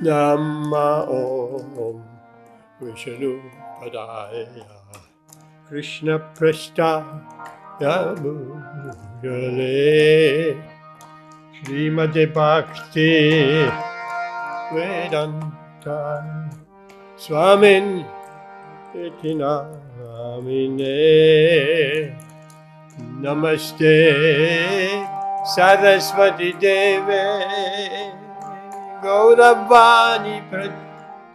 Nama Om Vishnu Padaya Krishna Prasthaya Bhujale Srimati Bhakti Vedanta Swamin Iti Namine Namaste Saraswati Deve Gauravani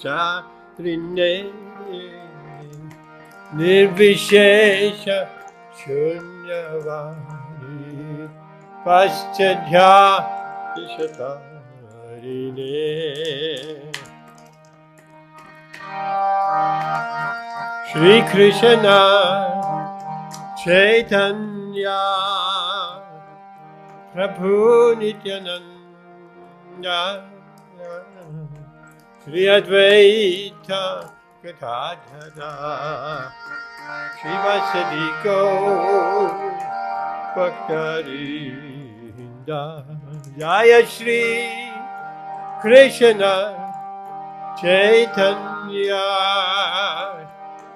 Prachatrine Nirvishesha Shunyavani Paschadhya Ishatarine Shri Krishna Chaitanya Prabhu Nityananda Shri Advaita Gadadhara Srivasadi Gaur Bhaktarinda Jaya Shri Krishna Chaitanya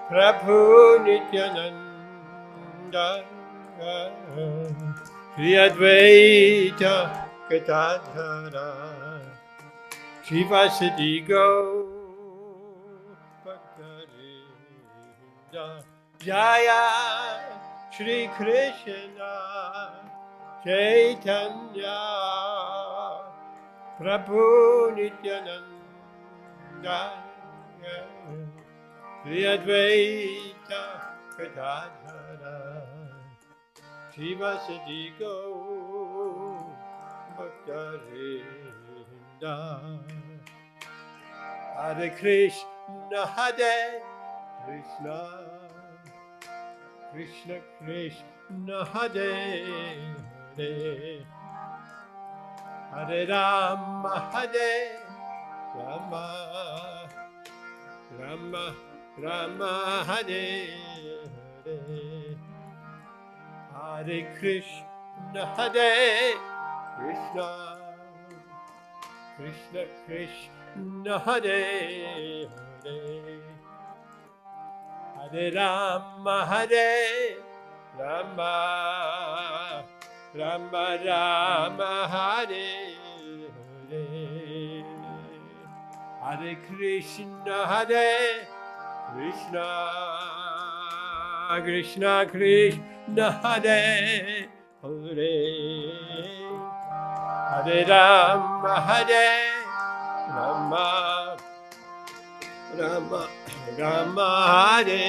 Prabhu Nityananda Shri Advaita Gadadhara Srivasadi Gaur Bhaktarinda Jaya Shri Krishna Chaitanya Prabhu Nityananda Shri Advaita Gadadhara Srivasadi Gaur Bhaktarinda Hare Krishna Hare Krishna Krishna Krishna Hare Hare Hare Rama Hare Rama Rama Rama Hare Hare Hare Krishna Hare Krishna Krishna Krishna Hare Hare Hare Rama Hare Rama Rama Rama Hare Hare Hare Krishna Hare Krishna Krishna Krishna Hare Hare Hare Rama Hare Rama Rama Rama Hare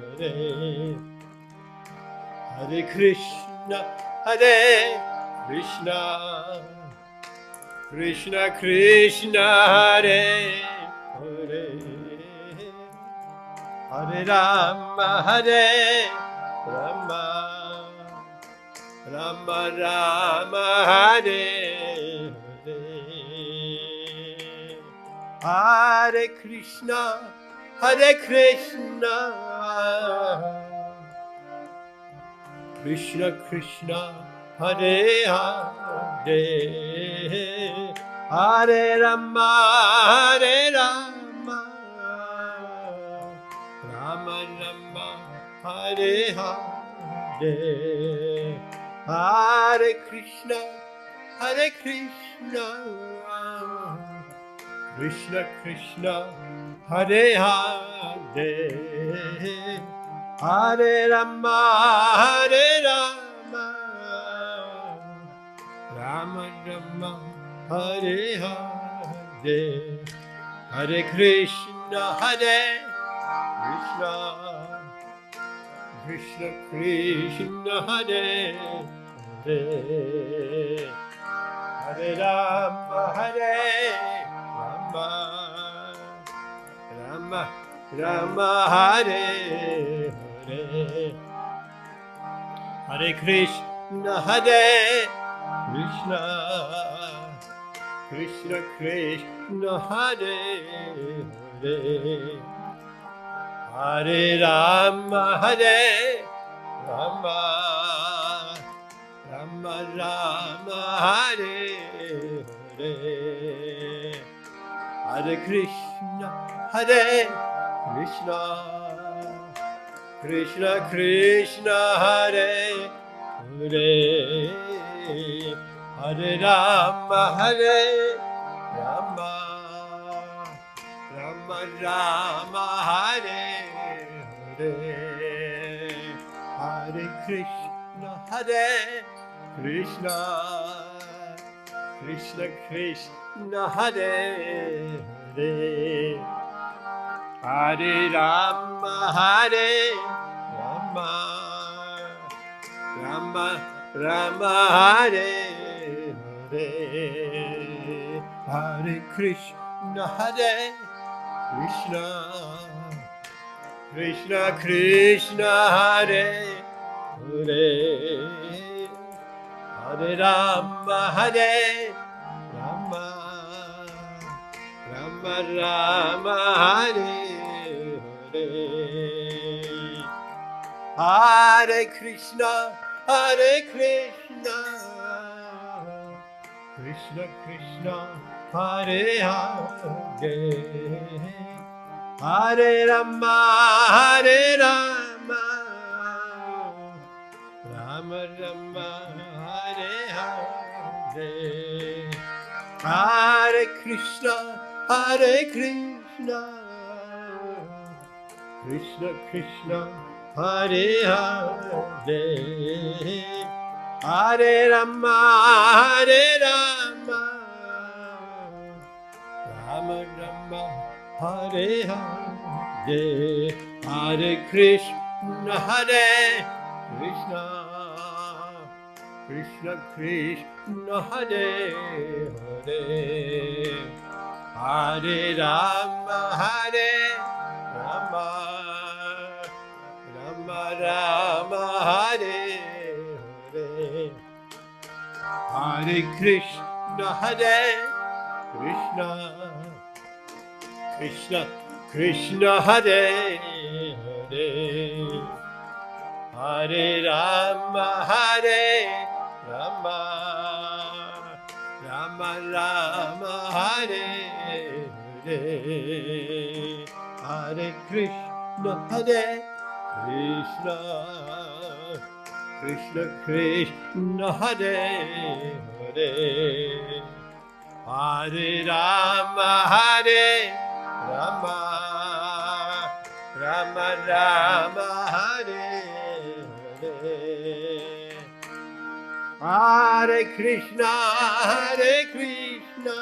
Hare Hare Krishna Hare Krishna Krishna Krishna Hare Hare Hare Rama Hare Rama Rama Rama Hare Hare Hare Krishna Hare Krishna Krishna Krishna Hare Hare Hare Rama Hare Rama Rama Rama Hare Hare Hare Krishna Hare Krishna Krishna Krishna Hare Hare Hare Rama Hare Rama Rama Rama Hare Hare Hare Krishna Hare Krishna Krishna Krishna Hare Hare Hare Rama Hare Rama Rama Rama Hare Hare Hare Krishna Hare Krishna Krishna Krishna Hare Hare Hare Rama Hare Rama Rama Rama Hare Hare Hare Krishna, Hare Krishna, Krishna Krishna, Hare Hare, Hare Rama, Hare Rama, Rama Rama, Hare Hare, Hare Krishna, Hare Krishna, Krishna Krishna, Hare Hare, Hare Rama, Hare Rama, Rama Rama, Hare Hare, Hare Krishna, Hare Krishna, Krishna Krishna, Hare Hare, Hare Rama, Hare Rama, Rama Rama, Hare Hare, Hare Krishna, Hare Krishna, Krishna Krishna, Hare Hare, Hare Rama, Hare Rama, Rama Rama, Hare Hare, Hare Krishna, Hare Krishna, Krishna Krishna, Hare Hare, Hare Rama, Hare Rama, Rama Rama, Hare Hare, Hare Krishna, Hare Krishna, Krishna Krishna, Hare Hare, Hare Rama, Hare Rama, Rama Rama, Hare Hare, Hare Krishna, Hare Krishna, Krishna Krishna, Hare Hare, Hare Rama, Hare Rama, Rama Rama, Hare Hare, Hare Krishna, Hare Krishna, Krishna Krishna, Hare Hare, Hare Rama, Hare Rama, Rama Rama, Hare Hare, Hare Krishna, Hare Krishna,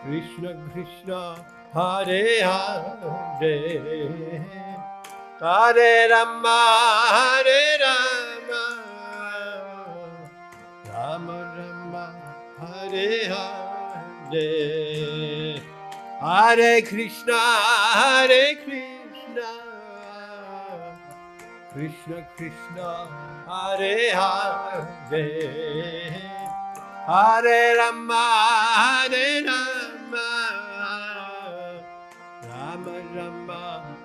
Krishna Krishna, Hare Hare, Hare Rama, Hare Rama, Rama Rama, Hare Hare, Hare Krishna, Hare Krishna, Krishna Krishna, Hare Hare, Hare Rama, Hare Rama, Rama Rama,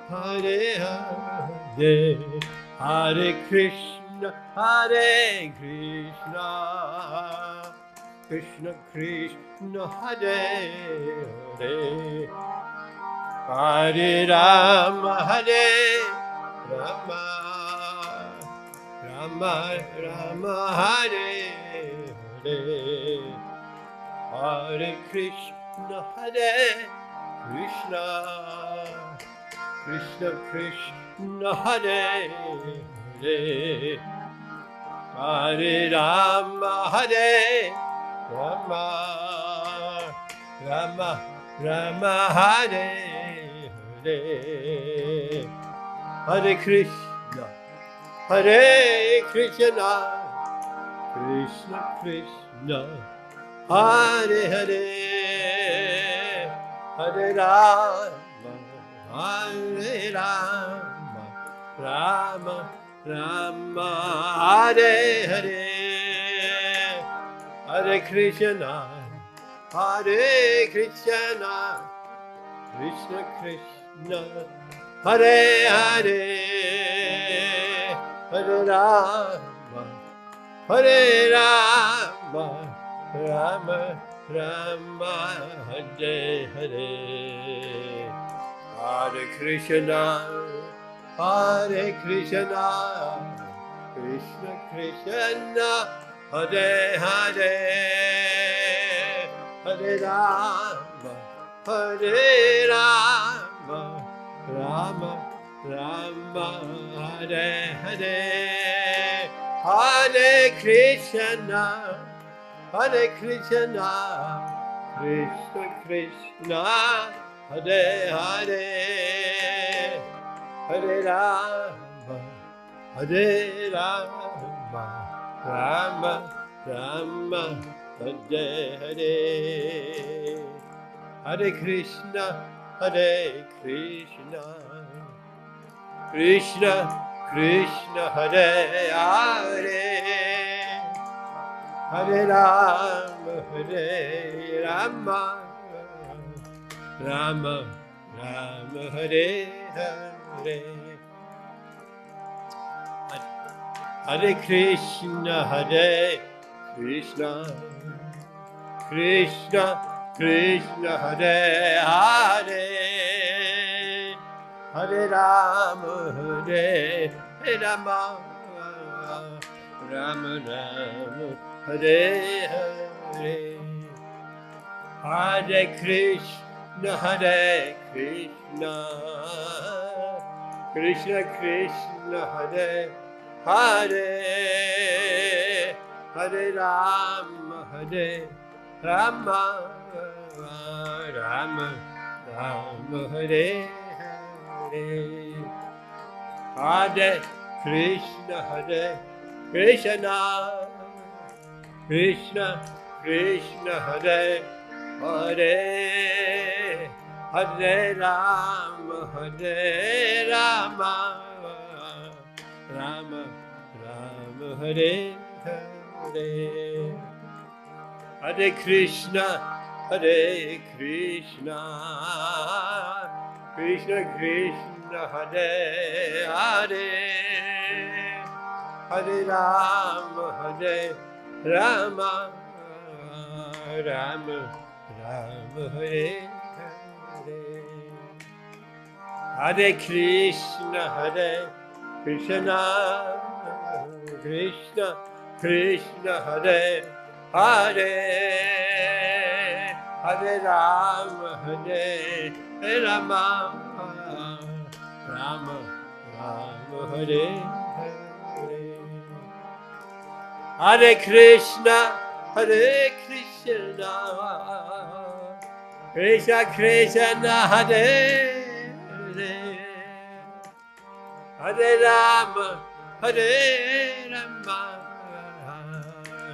Hare Hare, Hare Krishna, Hare Krishna, Krishna Krishna, Hare Hare, Hare Rama, Hare Rama, Rama Rama, Hare Hare, Hare Krishna, Hare Krishna, Krishna Krishna, Hare Hare, Hare Rama, Hare Rama, Rama Rama, Hare Hare, Hare Krishna, Hare Krishna, Krishna Krishna, Hare Hare, Hare Rama, Hare Rama, Rama Rama, Hare Hare, Hare Krishna, Hare Krishna, Krishna Krishna, Hare Hare, Hare Rama, Hare Rama, Rama Rama, Hare Hare, Hare Krishna, Hare Krishna, Krishna Krishna, Hare Hare, Hare Rama, Hare Rama, Rama Rama, Hare Hare, Hare Krishna, Hare Krishna, Krishna Krishna, Hare Hare, Hare Rama, Hare Rama, Rama Rama, Hare Hare, Hare Krishna, Hare Krishna, Krishna Krishna, Hare Hare, Hare Rama, Hare Rama, Rama Rama, Hare Hare, Hare Krishna, Hare Krishna, Krishna Krishna, Hare Hare, Hare Rama, Hare Rama, Rama Rama, Hare Hare, Hare Krishna, Hare Krishna, Krishna Krishna, Hare Hare, Hare Rama, Hare Rama, Rama Rama, Hare Hare, Hare Krishna, Hare Krishna, Krishna Krishna, Hare Hare, Hare Rama, Hare Rama, Rama Rama, Hare Hare, Hare Krishna, Hare Krishna, Krishna Krishna, Hare Hare, Hare Rama, Hare Rama, Rama Rama, Hare Hare, Hare Krishna, Hare Krishna, Krishna Krishna, Hare Hare, Hare Rama, Hare Rama, Rama Rama, Hare Hare, Hare Krishna, Hare Krishna, Krishna Krishna, Hare Hare, Hare Rama, Hare Rama,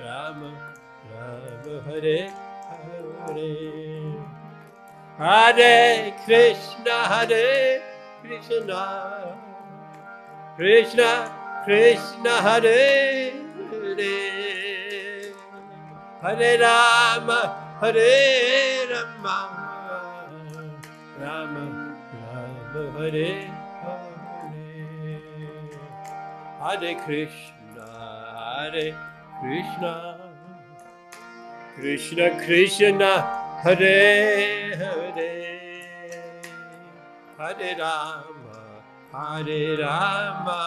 Rama Rama, Hare Hare, Hare Krishna, Hare Krishna, Krishna Krishna, Hare Hare, Hare Rama, Hare Rama, Rama Rama, Hare Hare, Hare Krishna, Hare Krishna, Krishna Krishna, Hare Hare, Hare Rama, Hare Rama,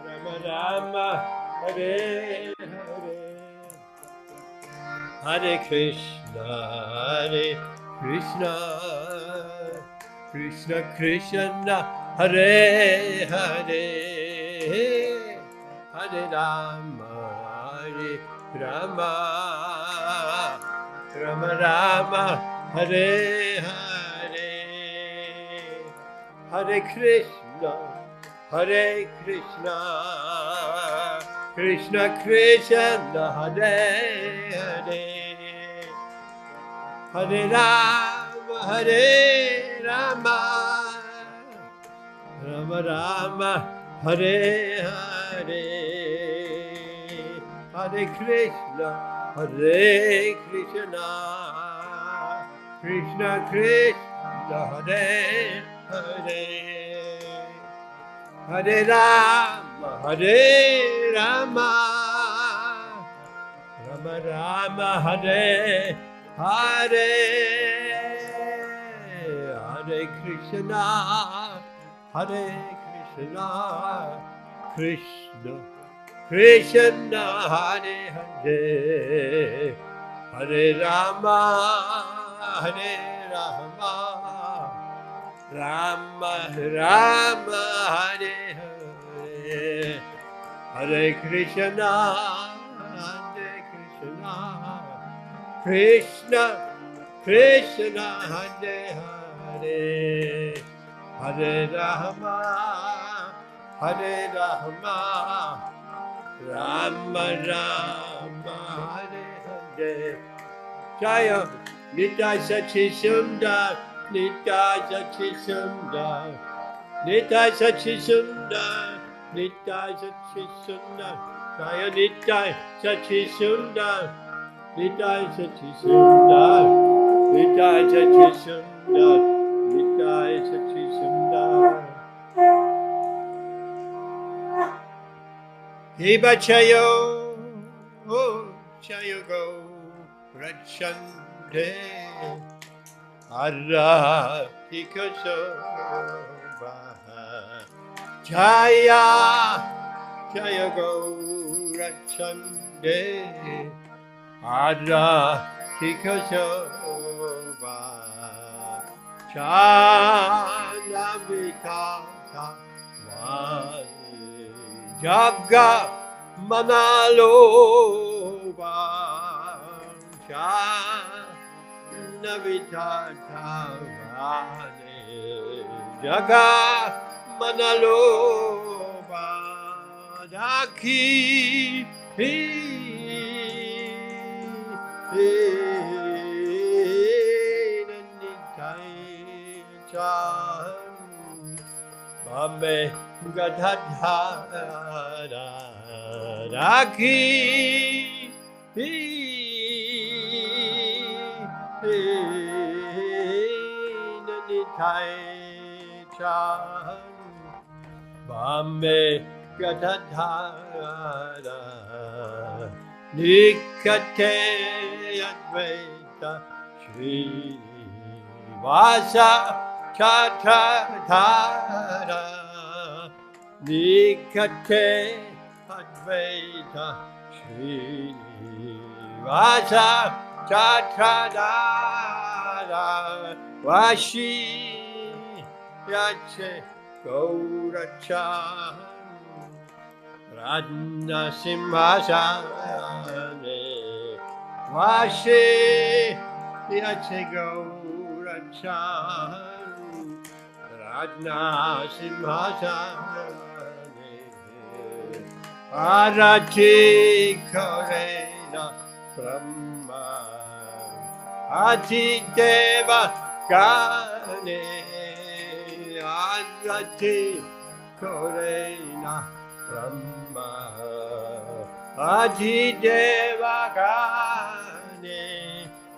Rama Rama, Hare Hare, Hare Krishna, Hare Krishna, Krishna Krishna, Hare Hare, Hare Rama, Hare Rama, Rama Rama, Hare Hare, Hare Krishna, Hare Krishna, Krishna Krishna, Hare Hare, Hare Rama, Hare Rama, Rama Rama, Hare Hare, Hare Krishna, Hare Krishna, Krishna Krishna, Hare Hare, Hare Rama, Hare Rama, Rama Rama Hare Hare Hare Krishna Hare Krishna Krishna Krishna Hare Hare Hare Rama Hare Rama Rama Rama Hare Hare Hare Krishna Krishna Krishna Hare Hare Hare Rama Hare Rama Rama Rama Hare Hare Jaya Nitai Sachi Sundar Nitai Sachi Sundar Nitai Sachi Sundar Nitai Sachi Sundar Jaya Nitai Sachi Sundar Nitai Sachi Sundar Nitai Sachi Sundar Nitai Sachi Sundar Hiba Chayo Chayo Go Rachande Arra Tikasoba Jaya Jaya Go Rachande Arra Tikasoba Chana Vitata Vani Jaga Manaloba Chana Vitata Vani Jaga Manaloba Daki Bambe Gadadhara Raki Nanitai Chan Bambe Gadadhara Nikate Advaita Shri Vasa Chatradhara Nikate Advaita Srinivasa Chatradhara Vashi Yache Gaurachan Radna Simhasane Vashi Yache Gaurachan Radna Simhasane Arati Korena Brahma Ati Deva Gane Arati Korena Brahma Ati Deva Gane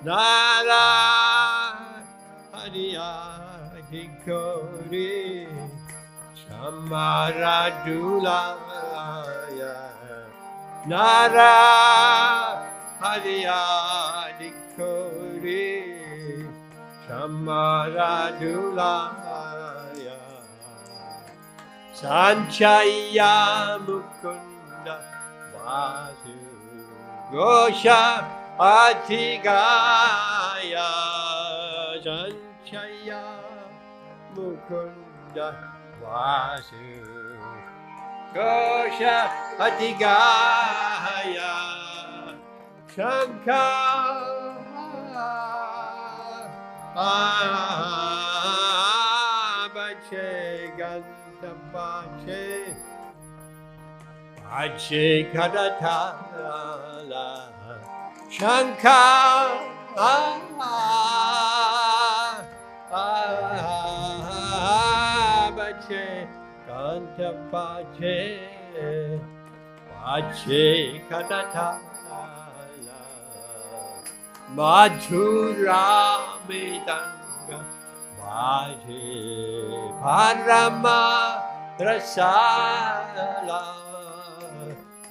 Nara Hariya Dikori Samaradulaya Nara Hariya Dikori Samaradulaya Sanchaya Mukunda Vasu Gosha Atigaya Sanchaya Mukunda Vasu Gosha Atigaya Shankara Bache Ganta Bache Bache Kadatala Shankara Bache Ganta Bache Bache Kadatala Madhura Medanga Bhaje Parama Rasala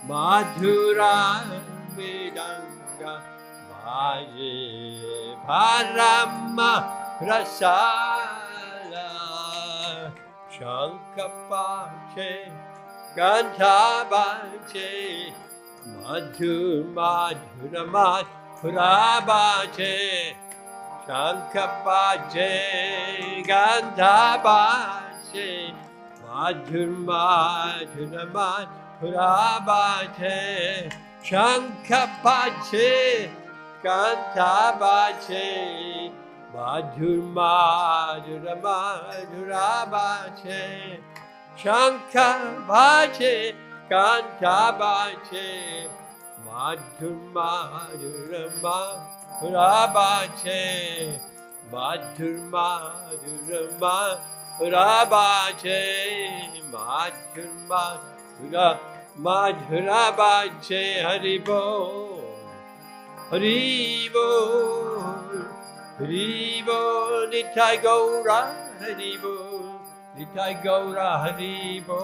Madhura Medanga Bhaje Parama Rasala Shankapache Gandhabache Madhur Madhuramat Purabache Shankapache Gandhabache Madhur Madhuramat Purabache Shankapache Gandhabache Madhur Madhurabache Shankapache Gandhabache Madhur Madhurabache Madhur Madhurabache Madhur Madhurabache Haribo Haribo Haribo Nitai Gaura Haribo Nitai Gaura Haribo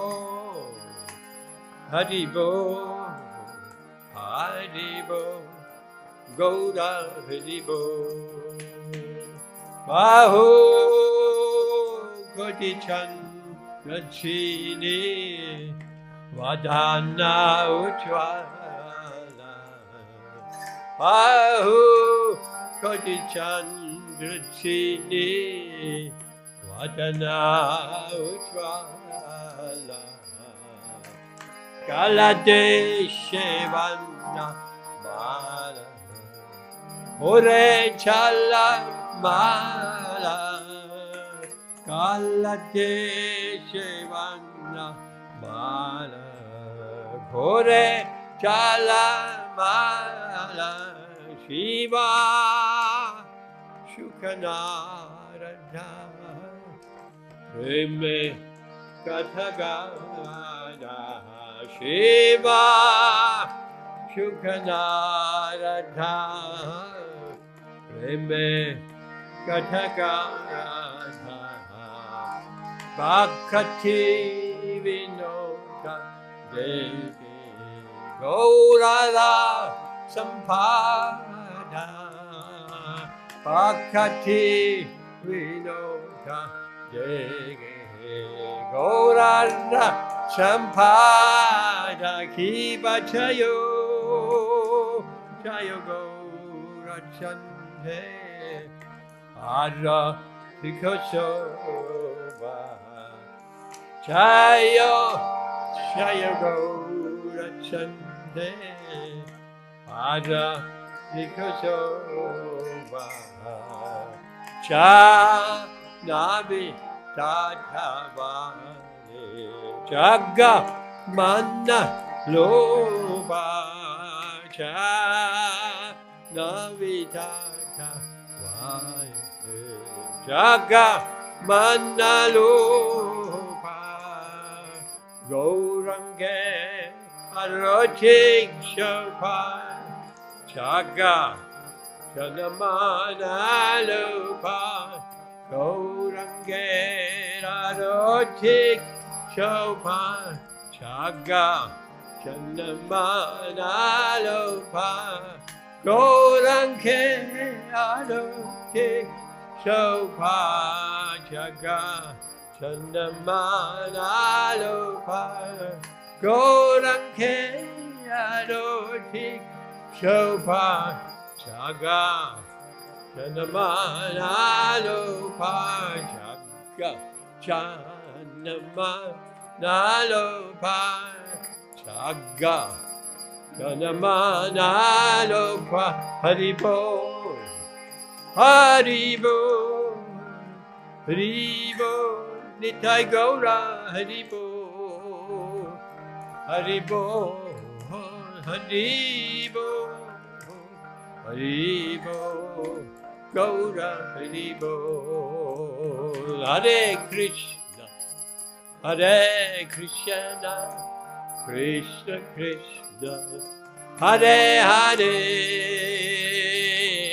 Haribo Haribo Gaura Haribo Bahu Koti Chandrachini Vadana Uchwala Bahu Koti Chandrachini Vadana Uchwala Kaladeshe Vana Mala Ore Chala Mala Kaladeshe Vana Mala Ore Chala Mala Shiva Shukanarada Preme Kathagada Shiva Shukanarada Preme Kathagada Bhakti Vinoda Devi Gaurada Sampada Bhakti Vinoda Devi Gaurada Sampada Kiva Chayo Chayo Gaura Chande Ara Vikosova Chayo Chayo Gaura Chande Ara Vikosova Cha Nabi Tatavane Jagga Manna Loba Cha Nabi Tatavane Jagga Manna Loba Gaurange Arotik Shopa Jagga Janamana Lopa Gaurange Arotik Shopa Jagga Janamana Lopa Gaurange Arotik Shopa Jagga Janamana Lopa Gaurange Arotik Shopa Jagga Janamana Lopa Jagga Janamana Lopa Jagga Janamana Lopa Haribo Haribo Haribo Nitai Gaura Haribo Haribo Haribo Haribo Gaura Haribo Hare Krishna Hare Krishna Krishna Krishna Hare Hare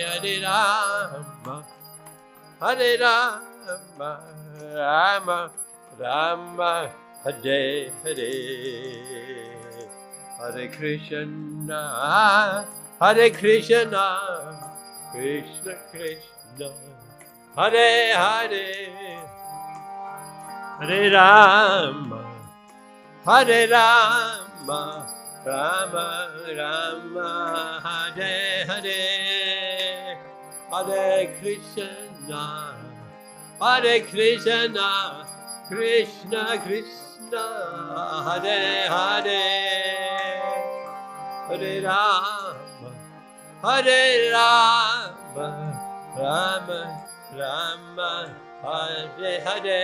Hare Rama Hare Rama Rama Rama Hare Hare Hare Krishna Hare Krishna, Krishna Krishna, Hare Hare, Hare Rama, Hare Rama, Rama Rama, Hare Hare, Hare Krishna, Hare Krishna, Krishna Krishna, Hare Hare, Hare Rama, Hare Rama, Rama Rama, Hare Hare,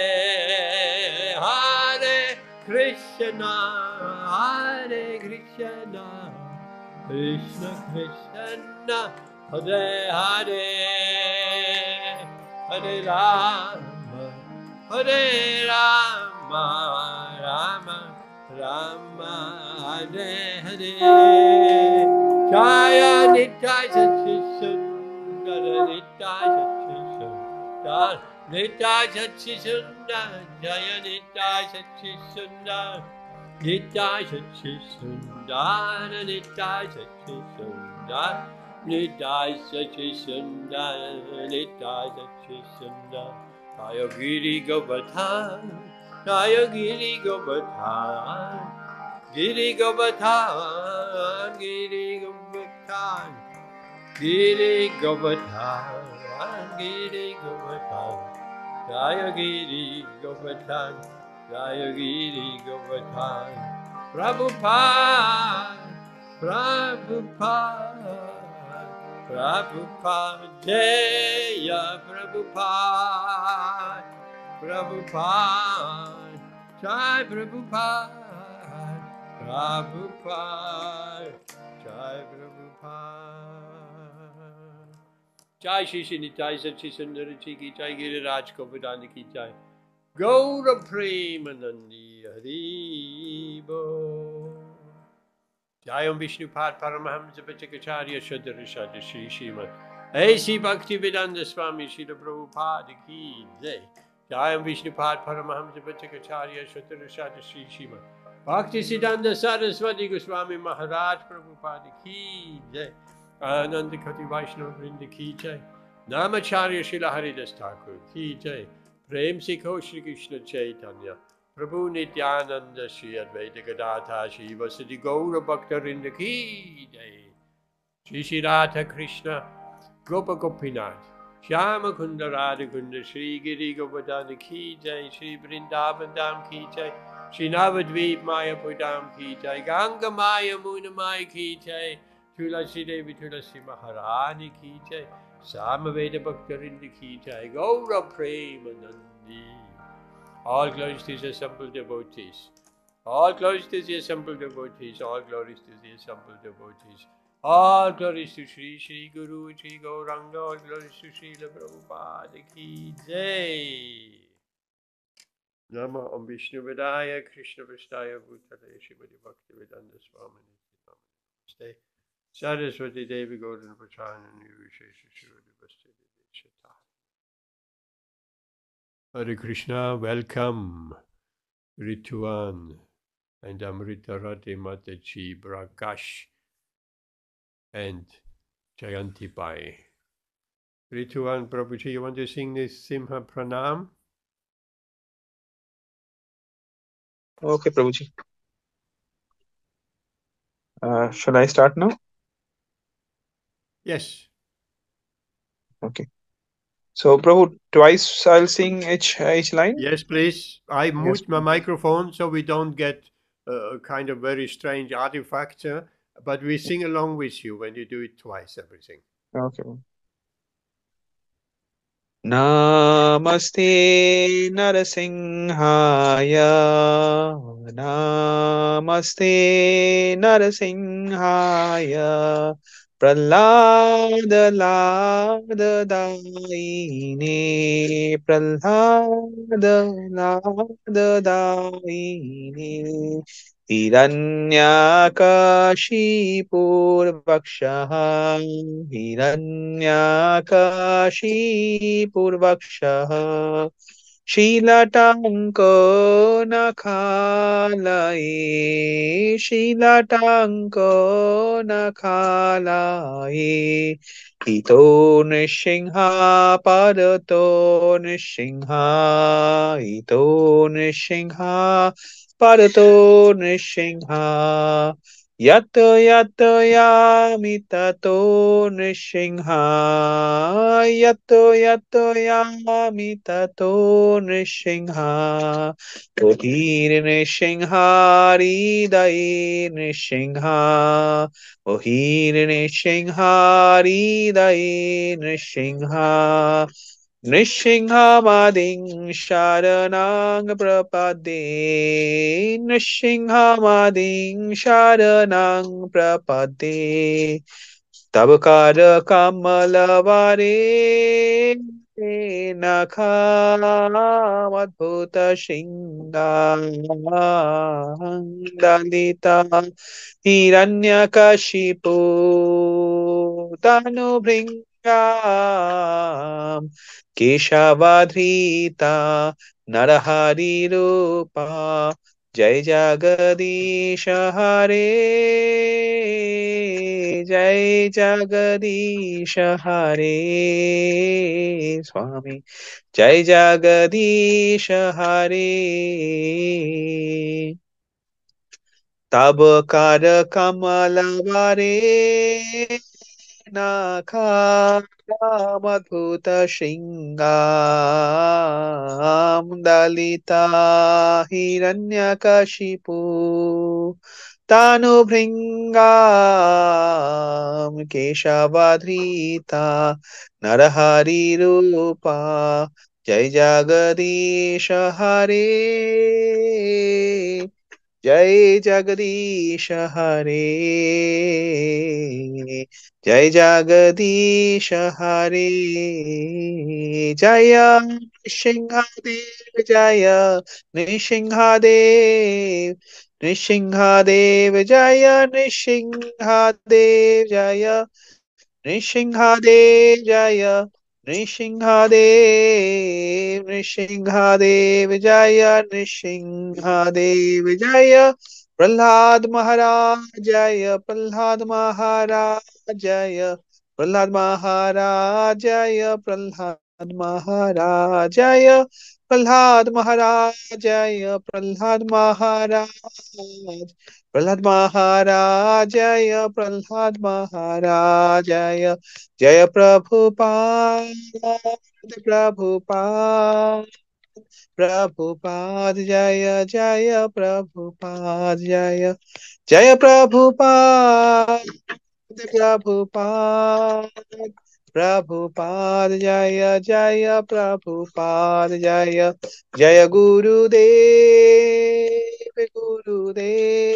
Hare Krishna, Hare Krishna, Krishna Krishna, Hare Hare, Hare Rama, Hare Rama, Rama Rama, Hare Hare. Jaya Nitai Sachishundara, Nitai Sachishundara, Nitai Sachishundara, Jaya Nitai Sachishundara, Nitai Sachishundara, Nitai Sachishundara, Nitai Sachishundara, Nitai Sachishundara. Jaya Giri Govardhan, Jaya Giri Govardhan, Giri Govardhan, Giri Govardhan, Giri Govardhan, Giri Govardhan, Jaya Giri Govardhan, Jaya Giri Govardhan. Prabhupada, Prabhupada, Prabhupada, Jaya Prabhupada, Prabhupada, Jai Prabhupada, Prabhupada, Jai Prabhupada. Jai Shri Shri Nitai Sachi Sundari Ki Jai Giriraj Govardhana Ki Jai. Gaura Premanandi Hari Bo. Jayam Vishnupad Paramahamsa Bhattakacharya Shadarishad Shri Shrimad A.C. Bhaktivedanta Swami Srila Prabhupada Ki Jai. Jayam Vishnupad Paramahamsa Bhattakacharya Shadarishad Shri Shrimad Bhakti Siddhanta Saraswati Goswami Maharaj Prabhupada Ki Jai. Ananda Kati Vaishnava Vrinda Ki Jai. Namacharya Srila Haridas Thakur Ki Jai. Prem Sikho Shri Krishna Chaitanya Prabhu Nityananda Shri Advaita Gadadhar Shri Vasadi Gaura Bhaktarinda Ki Jai. Shri Shri Radha Krishna Gopa Gopinath Shyama Kunda Radha Kunda Shri Giri Govardhana Ki Jai. Shri Vrindavan Dham Ki Jai. Shri Navadvip Maya Pudam Ki Jai. Ganga Maya Muna Maya Ki Jai. Tulasi Devi Tulasi Maharani Ki Jai. Samaveda Bhaktarinda Ki Jai. Gaura Premanandi. All glories to the assembled devotees. All glories to the assembled devotees. All glories to the assembled devotees. All glories to Shri Shri Guru Shri Gauranga. All glories to Srila Prabhupada Ki Jai. Nama Om Vishnu Vedaya Krishna Vistaya Bhutale Shrimati Bhaktivedanta Swami Namaste. Saraswati Devi Gaurana Prachana Nirvishesha Shivadi Bhasti Shata. Hare Krishna, welcome Rituan and Amrita Radhe Mataji, Prakash and Jayanti Bai. Rituan Prabhuji, you want to sing this Simha Pranam? Okay, Prabhuji. Shall I start now? Yes. Okay. So, Prabhu, twice I'll sing each line? Yes, please. I Yes, mute my please. microphone so we don't get a kind of very strange artifact, but we sing along with you when you do it twice, everything. Okay. Namaste Narasimhaya. Namaste Narasimhaya. Prahlada Lada Daine. Prahlada Lada Daine. Hiranyakashipurvakshah. Hiranyakashipurvakshah. Shilatanko nakhalaye, Shilatanko nakhalaye, Ito nishinha padato nishinha, Ito nishinha padato nishinha, Yato yato yamitato nishinha, Yato yato yamitato nishinha, Ohir nishinhari dai nishinha, Ohir nishinhari dai nishinha, Nrsimhamading Sharanang Prapade, Nrsimhamading Sharanang Prapade, Tabakara Kamalavare Nakha Madhuta Shingam Dalita Hiranyakashipu Tanu Bringam Keshavadhrita Narahari Rupa Jai Jagadish Hare Jai Jagadish Hare Swami Jai Jagadish Hare Tab Kar Kamalavare Nakha Madhuta Shingam Dalita Hiranyakashipu Tanu Bhringam Keshavadhrita Narahari Rupa Jai Jagadish Hare Jai Jagadish Hare Jai Jagadish Hare Jaya Nishingadev Jaya Nishingadev Nishingadev Jaya Nishingadev Jaya Nishingadev Jaya Nishingadev Nishingadev Jaya Nishingadev Jaya Prahlad Maharaj Jaya Prahlad Maharaj Jaya Prahlad Maharaj Jaya Prahlad Maharaj Jaya Prahlad Maharaj Jaya Prahlad Maharaj Prahlad Maharaj Jaya Prahlad Maharaj Jaya Jaya Prabhupada Prabhupada Prabhupada Jaya Jaya Prabhupada Jaya Jaya Prabhupada Prabhupada Prabhupada Jaya Jaya Prabhupada Jaya Jaya Gurudev Gurudev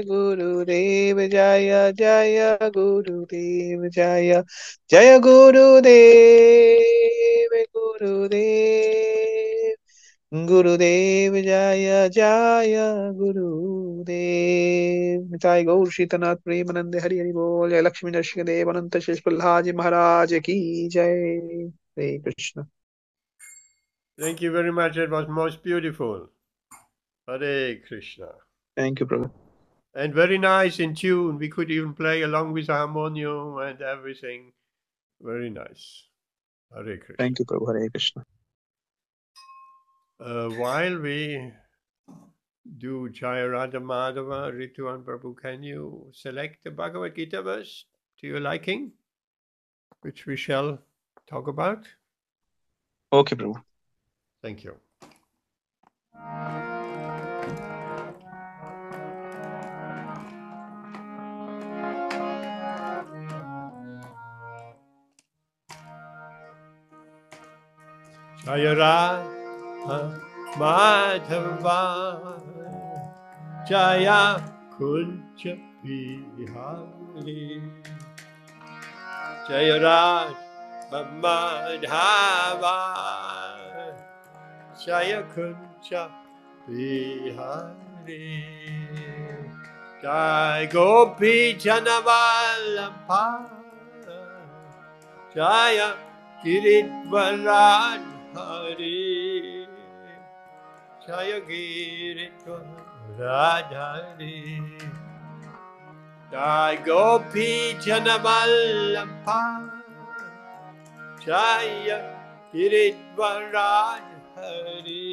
Gurudev Jaya Jaya Gurudev Jaya Jaya Gurudev Gurudev Gurudev Jaya Jaya Gurudev Jai Gaur Shitanath Premanande Hari Hari Bol Jai Lakshmi Narsingadev Ananta Shesh Prahlad Ji Maharaj Ki Jai Hare Krishna. Thank you very much. It was most beautiful. Hare Krishna. Thank you, Prabhu. And very nice in tune. We could even play along with harmonium and everything. Very nice. Hare Krishna. Thank you, Prabhu. Hare Krishna. While we do Jaya Radha Madhava, Ritu and Prabhu, can you select the Bhagavad Gita verse to your liking, which we shall talk about? Okay, Prabhu. Thank you. Jaya Radha Madhava Jaya Kunja Bihari Jaya Radha Madhava Jaya Kunja Bihari Jai Gopi Janavallabha Jaya Giridvaran Hari Jaya Giridva Radhari Jai Gopi Janavallabha Jaya Giridva Radhari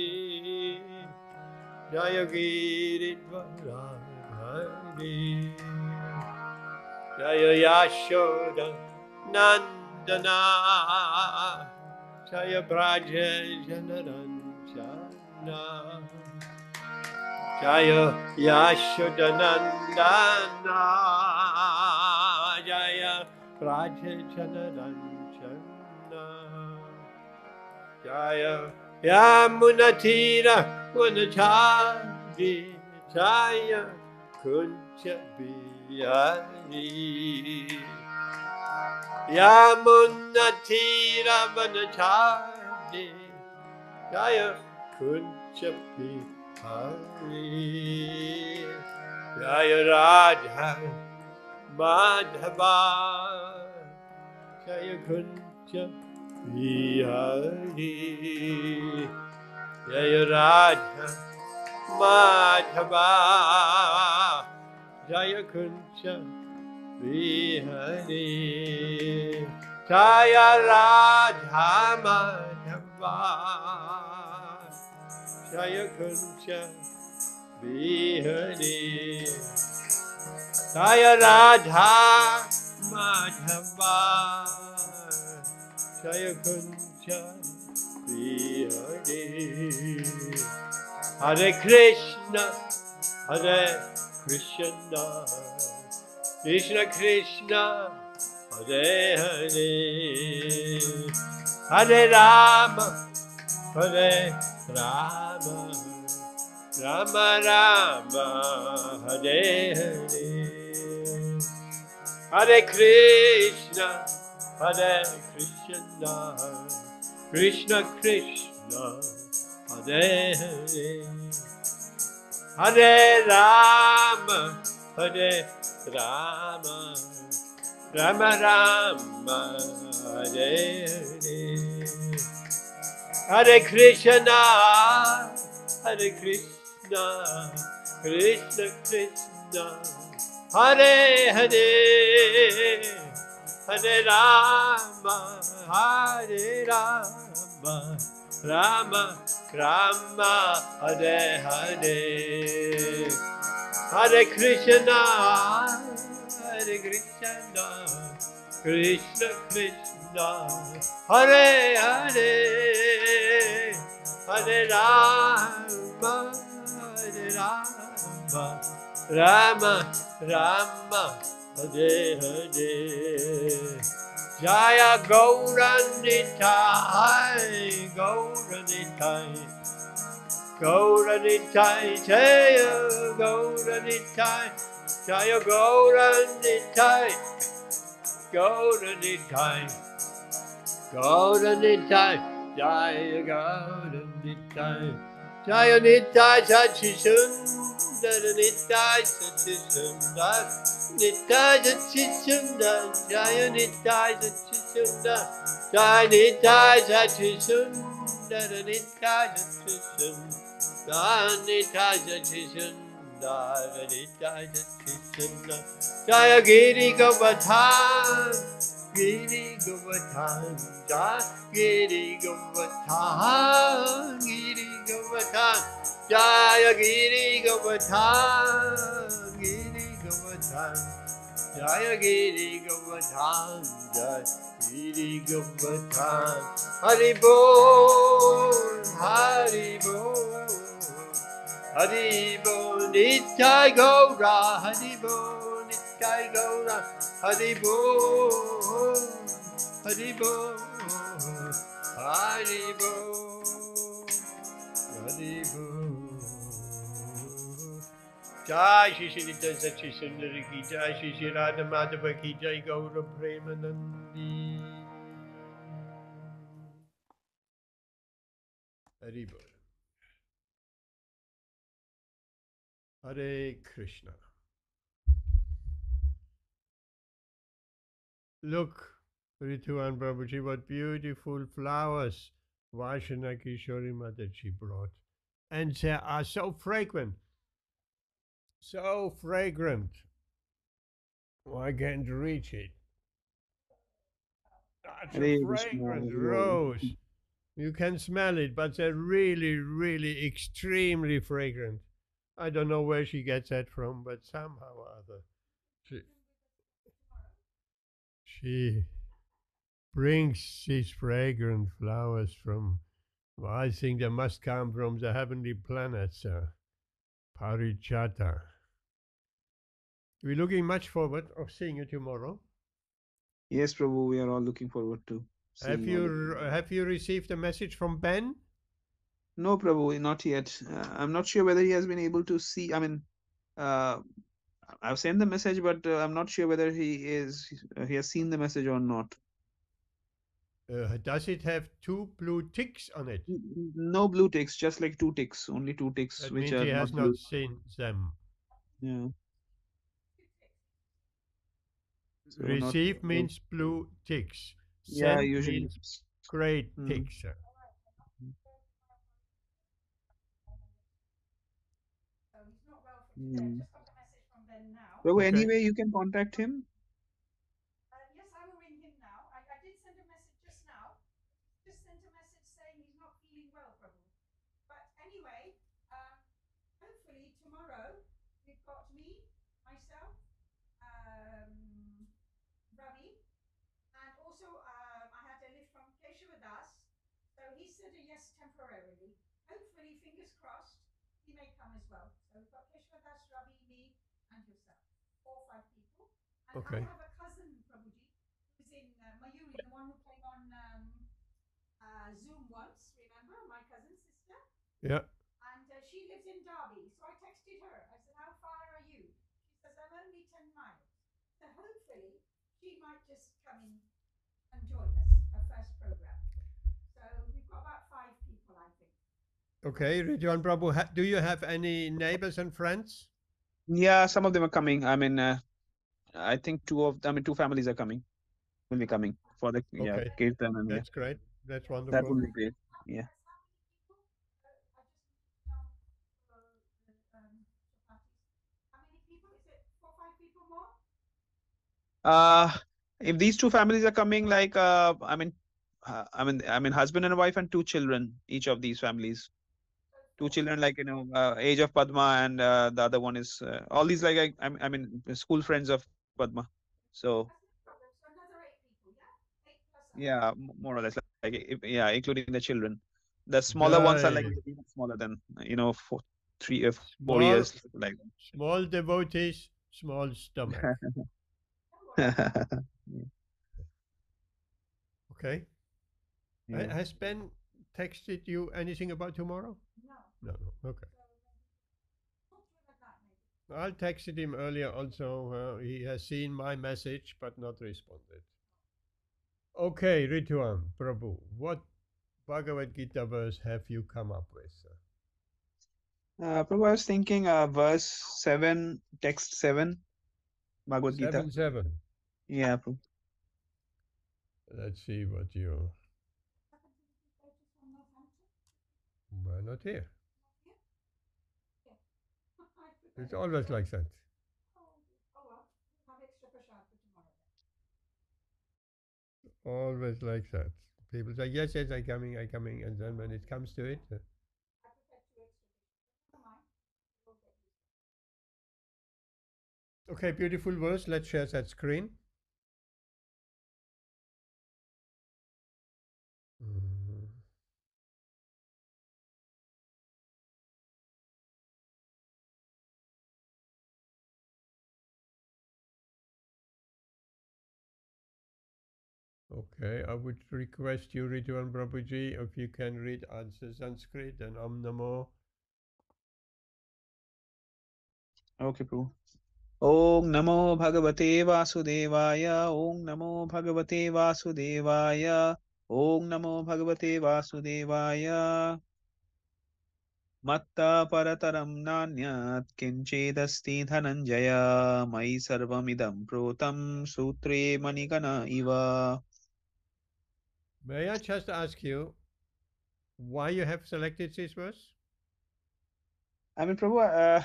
Jaya Giridva Radhari Jaya Yashoda Nandana Jaya Braja Janaranjana Jaya Yashoda Nandana Jaya Braja Janaranjana Jaya Yamunatira Vanachari Jaya Kunja Bihari Yamunatira Vanachari Jaya Kunja Bihari Jaya Radha Madhava Jaya Kunja Bihari Jaya Radha Madhava Jaya Kunja Bihari Jaya Radha Madhava Jaya Kunja Bihari Jaya Radha Madhava Jaya Kunja Bihari Hare Krishna Hare Krishna Krishna Krishna Hare Hare Hare Rama Hare Rama Rama Rama Hare Hare Hare Krishna Hare Krishna Krishna Krishna Hare Hare Hare Rama Hare Rama Rama Rama Hare Hare Hare Krishna Hare Krishna Krishna Krishna Hare Hare Hare Rama Hare Rama Rama Rama Hare Hare Hare Krishna Hare Krishna Krishna Krishna Hare Hare Hare Rama Rama Rama Hare Hare Jaya Gauranitai Gauranitai Gauranitai Jaya Gauranitai Jaya Gauranitai Gauranitai Gauranitai Jaya Gauranitai Jaya Nitai Sachishundar Nitai Sachishundar Nitai Sachishundar Jaya Nitai Sachishundar Jaya Nitai Sachishundar Nitai Sachishundar Nitai Sachishundar Nitai Sachishundar Jaya Giri Govardhan Giri Govardhan Jaya Giri Govardhan Giri Govardhan Jaya Giri Govardhan Giri Govardhan Jaya Giri Govardhan Jaya Giri Govardhan Hari Bol Hari Bol Hari Bol Nitai Gaura Hari Bol Nitai Gaura Hari Bol Hari Bol Hari Bol Hari Bol Jai Shri Shri Nitya Sachi Sundari Ki Jai Shri Shri Radha Madhava Ki Jai Gaura Premanandi Hari Bol Hare Krishna. Look, Ritu and Prabhuji, what beautiful flowers Vaishana Kishorima that she brought. And they are so fragrant. So fragrant. Oh, I can't reach it. Such a Hare Krishna, fragrant Hare Bol. rose. You can smell it, but they're really, really extremely fragrant. I don't know where she gets that from, but somehow or other. She, she brings these fragrant flowers from, well, I think they must come from the heavenly planets, Parichata. We're looking much forward of seeing you tomorrow. Yes, Prabhu, we are all looking forward to Have seeing all of you you. have you received a message from Ben? No, Prabhu, not yet. I'm not sure whether he has been able to see. I mean, uh, I've sent the message, but I'm not sure whether he has seen the message or not. Does it have two blue ticks on it? No blue ticks, just like two ticks, only two ticks, That which means are he not has blue. not seen them. Yeah. So not. Receive means blue ticks. Yeah, Send usually. means great Mm. ticks. Mm. Prabhu, Okay. anyway, you can contact him. Okay. Yeah. Okay, Ridwan Prabhu, do you have any neighbors and friends? Yeah, some of them are coming. I mean, I think two families are coming. Will be coming for the Okay, Kirtan, and that's great. That's that wonderful. would be great. Yeah. Uh, if these two families are coming, like I mean, husband and wife and two children, each of these families. Two children, like age of Padma, and the other one is all these, like I mean, school friends of Padma. So yeah, more or less, like yeah, including the children. The smaller ones are like Jai. even smaller than 4 years Small, like small devotees, small stomach. that. Okay. Yeah. Has Ben texted you anything about tomorrow? No, no. Okay. I texted him earlier also. He has seen my message but not responded. Okay, Rituan Prabhu, what Bhagavad Gita verse have you come up with? Prabhu, I was thinking verse 7, text 7, Bhagavad Gita. 7-7. Yeah, Prabhu. Let's see what you. Why not here? It's always like that. Always like that. People say, yes, yes, I'm coming. And then when it comes to it. Okay, beautiful verse. Let's share that screen. Mhm. Okay, I would request you, Ridwan Prabhuji, if you can read answer Sanskrit and Om Namo. Okay, Prabhu. Om Namo Bhagavate Vasudevaya. Om Namo Bhagavate Vasudevaya. Om Namo Bhagavate Vasudevaya. Matta Parataram Nanyat Kinchedasti Dhananjaya. Mai Sarvamidam Protam Sutre Manigana Iva. May I just ask you, Why you have selected this verse? I mean, Prabhu,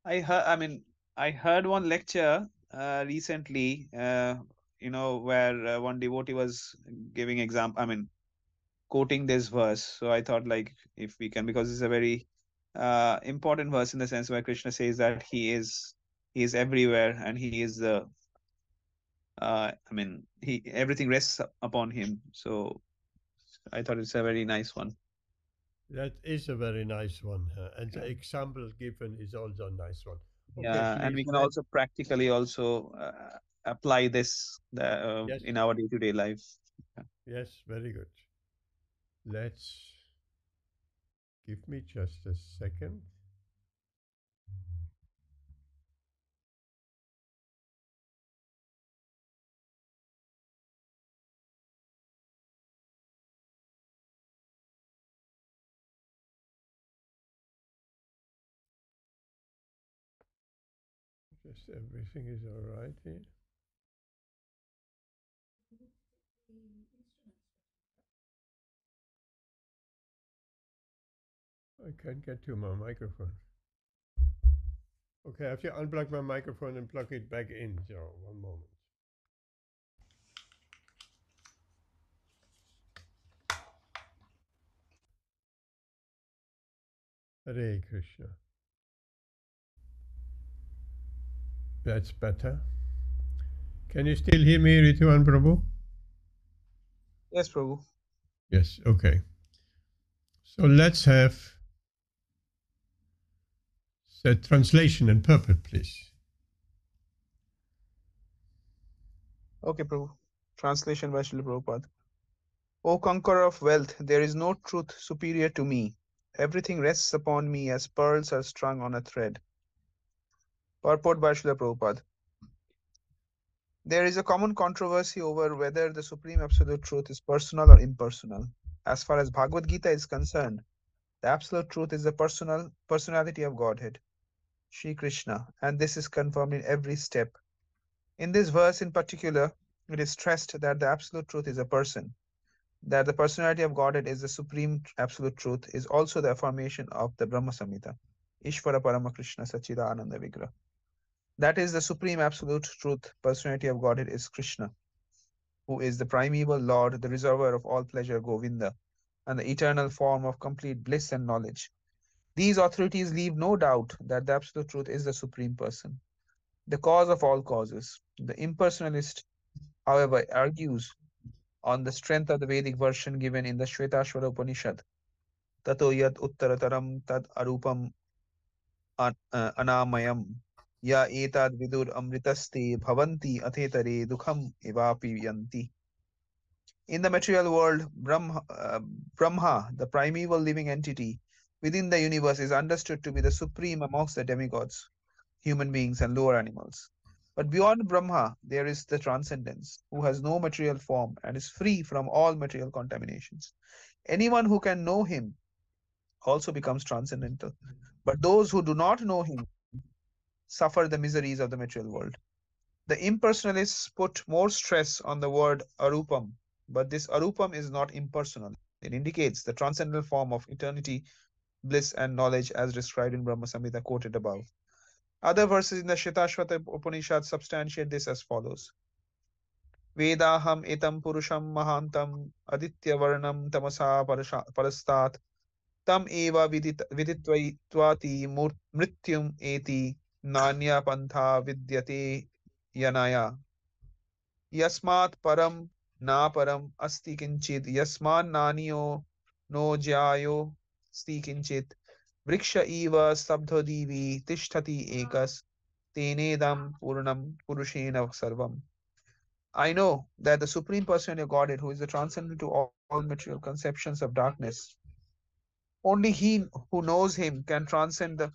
I heard one lecture recently, where one devotee was giving quoting this verse. So I thought, like, if we can, because it's a very important verse in the sense where Krishna says that he is everywhere, and he is the he everything rests upon him. So I thought it's a very nice one. That is a very nice one, and the example given is also a nice one. Okay, Yeah, and please we can let. also practically also apply this Yes, in our day-to-day life. yes, very good. Let's give me just a second. Just everything is all right here. I can't get to my microphone. Okay, I have to unplug my microphone and plug it back in. So, one moment. Hare Krishna. That's better. Can you still hear me, Rituan Prabhu? Yes, Prabhu. Yes, okay. So let's have the translation and purport, please. Okay, Prabhu. Translation by Srila Prabhupada. O conqueror of wealth, there is no truth superior to me. Everything rests upon me as pearls are strung on a thread. Purport by Srila Prabhupada. There is a common controversy over whether the Supreme Absolute Truth is personal or impersonal. As far as Bhagavad Gītā is concerned, the Absolute Truth is the personality of Godhead, Sri Krishna, and this is confirmed in every step. In this verse in particular, it is stressed that the Absolute Truth is a person, that the personality of Godhead is the Supreme Absolute Truth, is also the affirmation of the Brahma Samhita, Ishvara Parama Krishna Sachidananda Vigraha. That is the Supreme Absolute Truth, personality of Godhead is Krishna, who is the primeval Lord, the reservoir of all pleasure, Govinda, and the eternal form of complete bliss and knowledge. These authorities leave no doubt that the Absolute Truth is the Supreme Person, the cause of all causes. The impersonalist, however, argues on the strength of the Vedic version given in the Shvetashvara Upanishad, Tato yat uttarataram tad arupam anamayam ya etad vidur amritaste bhavanti athetare dukham evapi yanti. In the material world, Brahma, the primeval living entity within the universe, is understood to be the supreme amongst the demigods, human beings, and lower animals. But beyond Brahma, there is the transcendence, who has no material form and is free from all material contaminations. Anyone who can know him also becomes transcendental. But those who do not know him suffer the miseries of the material world. The impersonalists put more stress on the word arupam, but this arupam is not impersonal. It indicates the transcendental form of eternity, bliss, and knowledge as described in Brahma Samhita quoted above. Other verses in the Shvetashvata Upanishad substantiate this as follows. Vedaham etam purusham mahantam aditya varnam tamasa parastat tam eva viditvati mrityum eti nanya pantha vidyate yanaya यस्मात् परम ना परम अस्ति किंचित यस्मान्नान्यो no ज्यायो अस्ति किंचित वृक्ष इव स्तब्धो दिवि तिष्ठति एकस तेनेदं पूर्णं पुरुषेण सर्वम्. I know that the Supreme Personality of Godhead, who is the transcendent to all material conceptions of darkness, only he who knows him can transcend the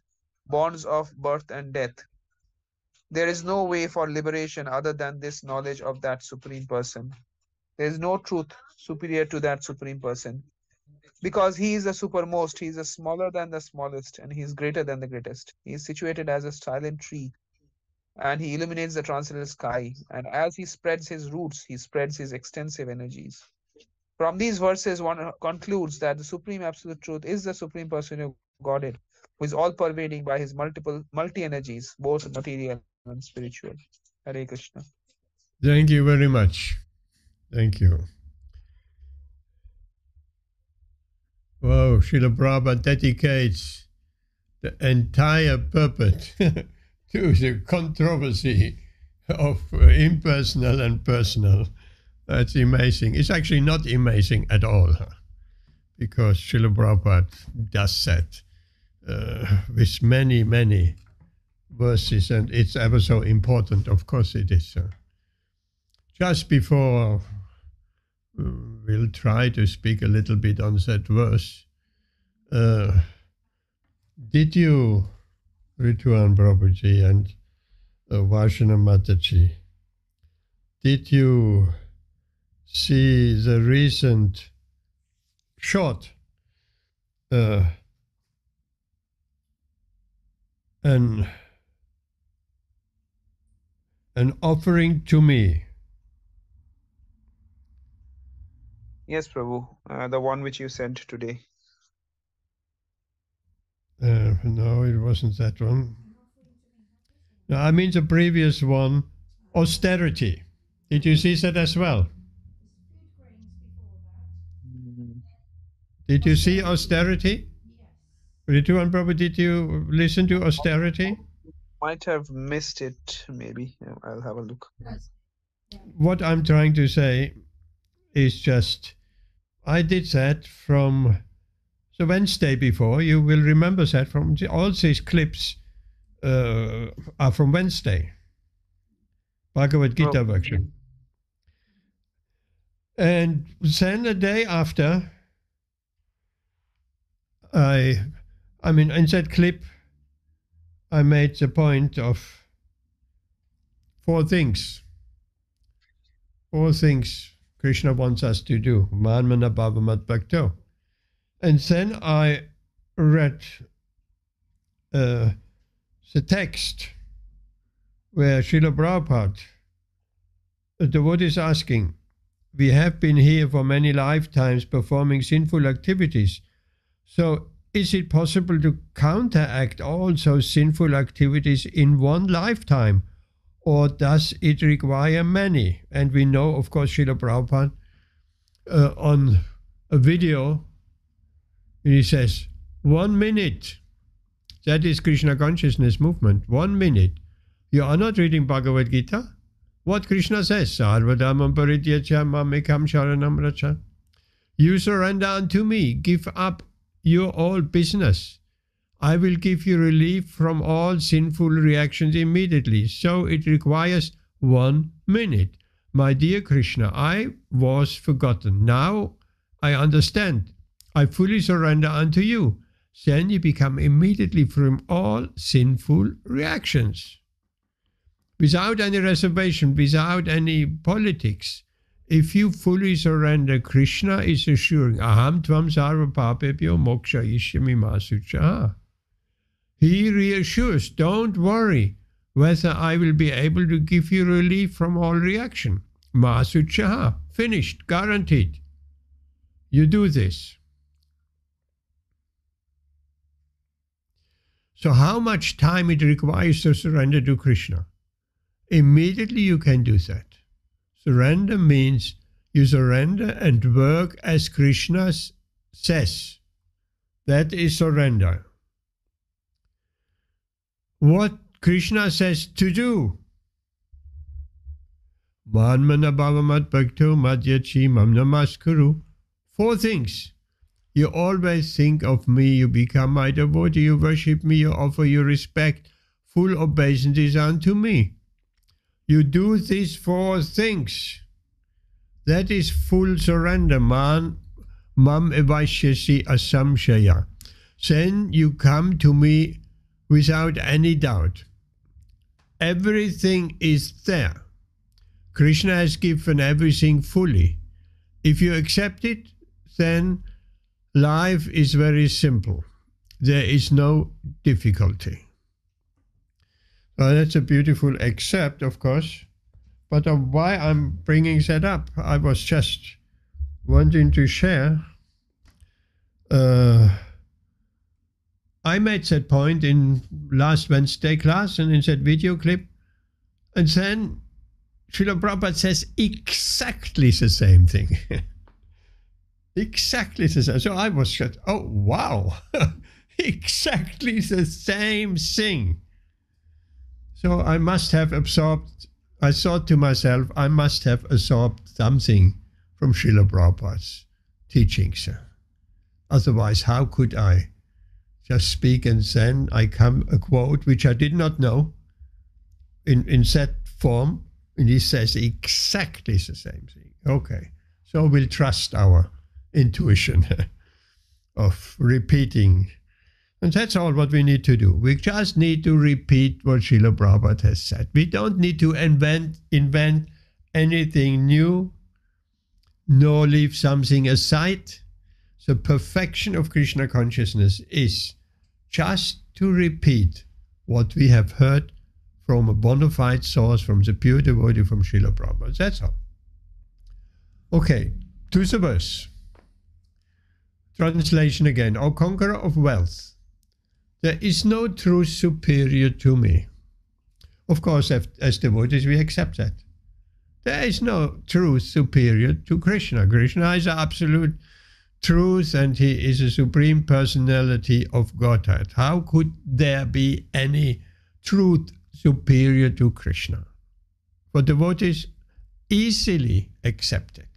bonds of birth and death. There is no way for liberation other than this knowledge of that Supreme Person. There is no truth superior to that Supreme Person. Because he is the supermost, he is the smaller than the smallest, and he is greater than the greatest. He is situated as a silent tree, and he illuminates the transcendental sky. And as he spreads his roots, he spreads his extensive energies. From these verses, one concludes that the Supreme Absolute Truth is the Supreme Person of Godhead, who is all-pervading by his multi-energies, both material and spiritual. Hare Krishna. Thank you very much. Thank you. Wow, Srila Prabhupada dedicates the entire purport to the controversy of impersonal and personal. That's amazing. It's actually not amazing at all, because Srila Prabhupada does that with many, many verses, and it's ever so important. Of course it is. Just before we'll try to speak a little bit on that verse. Did you, Rituan Prabhuji and Vashana Mataji, did you see the recent short an offering to me? Yes, Prabhu, the one which you sent today. No, it wasn't that one. No, I mean the previous one, austerity. Did you see that as well? Did you see austerity? Rituan Prabhu, did you listen to austerity? Might have missed it, maybe. I'll have a look. What I'm trying to say is just, I did that from the Wednesday before. You will remember that from all these clips are from Wednesday. Bhagavad Gītā version. And then a day after, I mean, in that clip, I made the point of four things. Four things Krishna wants us to do. Manmana bhavamat bhakto. And then I read the text where Srila Prabhupada, the devotee is asking, we have been here for many lifetimes performing sinful activities. So is it possible to counteract all those sinful activities in one lifetime? Or does it require many? And we know, of course, Srila Prabhupada on a video, he says, 1 minute. That is Krishna consciousness movement. 1 minute. You are not reading Bhagavad Gītā? What Krishna says, Sarvadhamam parityaja mamekam sharanam racha. You surrender unto me, give up your all business. I will give you relief from all sinful reactions immediately. So it requires 1 minute. My dear Krishna, I was forgotten. Now I understand. I fully surrender unto you. Then you become immediately from all sinful reactions. Without any reservation, without any politics. If you fully surrender, Krishna is assuring, Aham tvam sarva papebhyo moksha ishyami masucha. He reassures, don't worry whether I will be able to give you relief from all reaction. Masucha, finished, guaranteed. You do this. So how much time it requires to surrender to Krishna? Immediately you can do that. Surrender means you surrender and work as Krishna says. That is surrender. What Krishna says to do. Manmana bhavamat bhakto madhyachi mam namaskuru. 4 things. You always think of me, you become my devotee, you worship me, you offer your respect, full obeisance unto me. You do these 4 things. That is full surrender. Mam evashyasi asamshaya. Then you come to me without any doubt. Everything is there. Krishna has given everything fully. If you accept it, then life is very simple. There is no difficulty. That's a beautiful accept, of course. But why I'm bringing that up, I was just wanting to share. I made that point in last Wednesday class and in that video clip, and then Srila Prabhupada says exactly the same thing. Exactly the same. So I was just, oh wow, exactly the same thing. So I must have absorbed, I thought to myself, I must have absorbed something from Srila Prabhupada's teachings. Otherwise, how could I just speak and then I come a quote which I did not know in that form, and he says exactly the same thing. Okay, so we'll trust our intuition of repeating. And that's all what we need to do. We just need to repeat what Srila Prabhupada has said. We don't need to invent anything new, nor leave something aside. The perfection of Krishna consciousness is just to repeat what we have heard from a bona fide source, from the pure devotee, from Srila Prabhupada. That's all. Okay, to the verse. Translation again. O conqueror of wealth, there is no truth superior to me. Of course, as devotees, we accept that. There is no truth superior to Krishna. Krishna is the absolute truth, and he is a supreme personality of Godhead. How could there be any truth superior to Krishna? For devotees, easily accepted.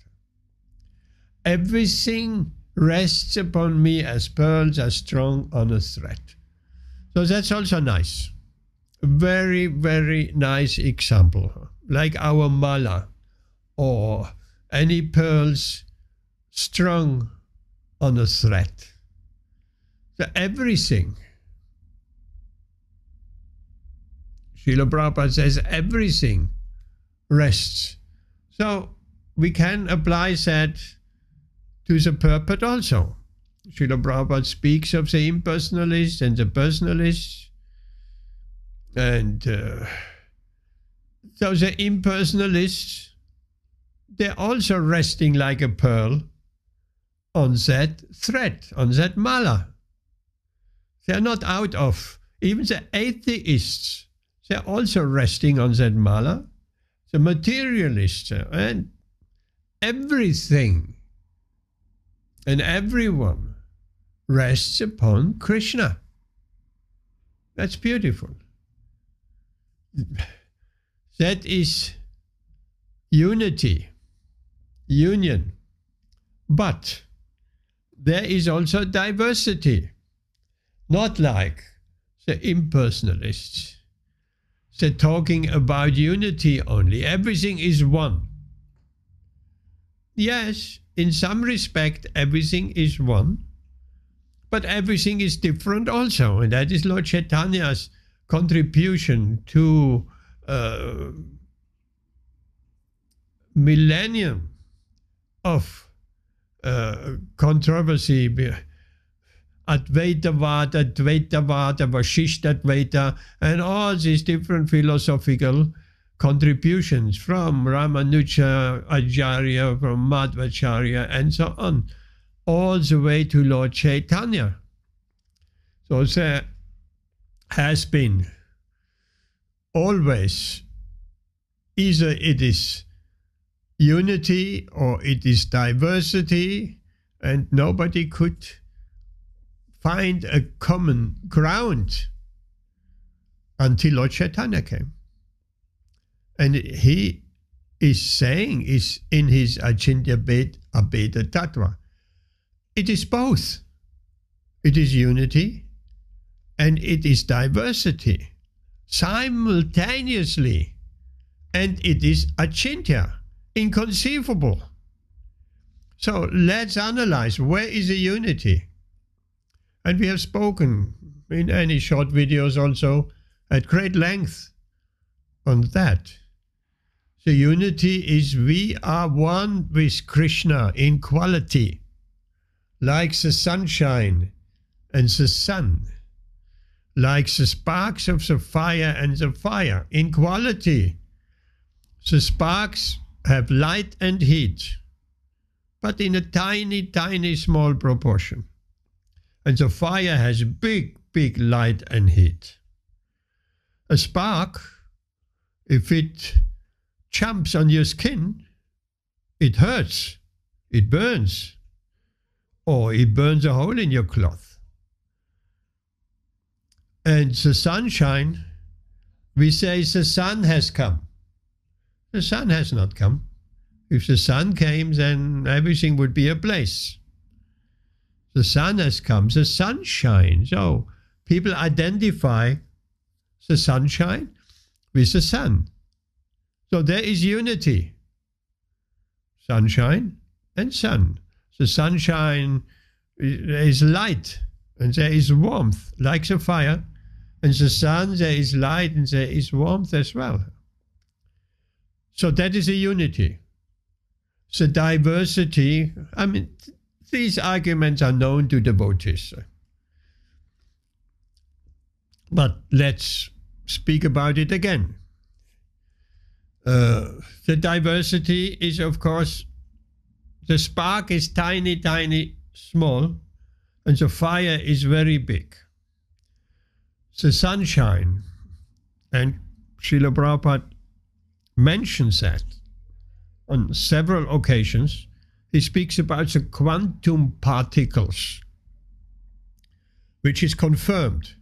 Everything rests upon me as pearls are strung on a thread. So that's also nice. Very, very nice example. Like our mala or any pearls strung on a thread. So everything, Srila Prabhupada says, everything rests. So we can apply that to the purport also. Srila Prabhupada speaks of the impersonalists and the personalists. And so the impersonalists, they're also resting like a pearl on that thread, on that mala. They're not out of, even the atheists, they're also resting on that mala. The materialists and everything and everyone rests upon Krishna. That's beautiful. That is unity, union. But there is also diversity, not like the impersonalists. They're talking about unity only. Everything is one. Yes, in some respect, everything is one, but everything is different also. And that is Lord Chaitanya's contribution to millennium of controversy, Advaitavada, Dvaitavada, Vashishtadvaita, and all these different philosophical contributions from Ramanuja Acharya, from Madhvacharya, and so on, all the way to Lord Chaitanya. So there has been always, either it is unity or it is diversity, and nobody could find a common ground until Lord Chaitanya came. And he is saying, is in his Achintya Abheda Tattva, it is both. It is unity and it is diversity simultaneously, and it is Achintya, inconceivable. So let's analyze, where is the unity? And we have spoken in any short videos also at great length on that. The unity is we are one with Krishna in quality, like the sunshine and the sun, like the sparks of the fire and the fire in quality. The sparks have light and heat. but in a tiny, tiny, small proportion. And so fire has big, big light and heat. A spark, if it jumps on your skin, it hurts, it burns, or it burns a hole in your cloth. And the sunshine, we say the sun has come. The sun has not come. If the sun came, then everything would be ablaze. The sun has come, the sunshine. So people identify the sunshine with the sun. So there is unity. Sunshine and sun. The sunshine is light and there is warmth, like the fire. And the sun, there is light and there is warmth as well. So that is a unity. The diversity, I mean, these arguments are known to devotees. But let's speak about it again. The diversity is, of course, the spark is tiny, tiny, small, and the fire is very big. The sunshine, and Srila Prabhupada mentions that on several occasions. He speaks about the quantum particles, which is confirmed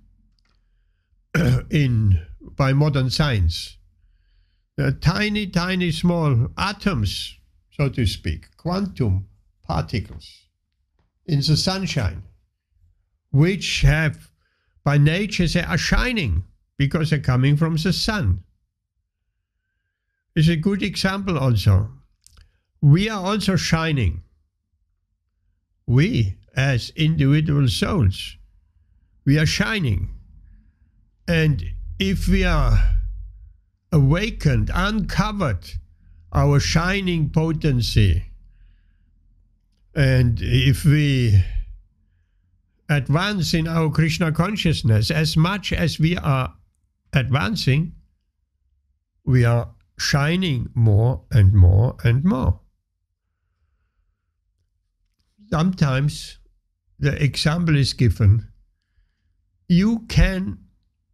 by modern science. There are tiny, tiny, small atoms, so to speak, quantum particles in the sunshine, which have, by nature, they are shining because they're coming from the sun. It's a good example also. We are also shining. We, as individual souls, we are shining. And if we are awakened, uncovered our shining potency, and if we advance in our Krishna consciousness, as much as we are advancing, we are shining more and more and more. Sometimes the example is given. You can,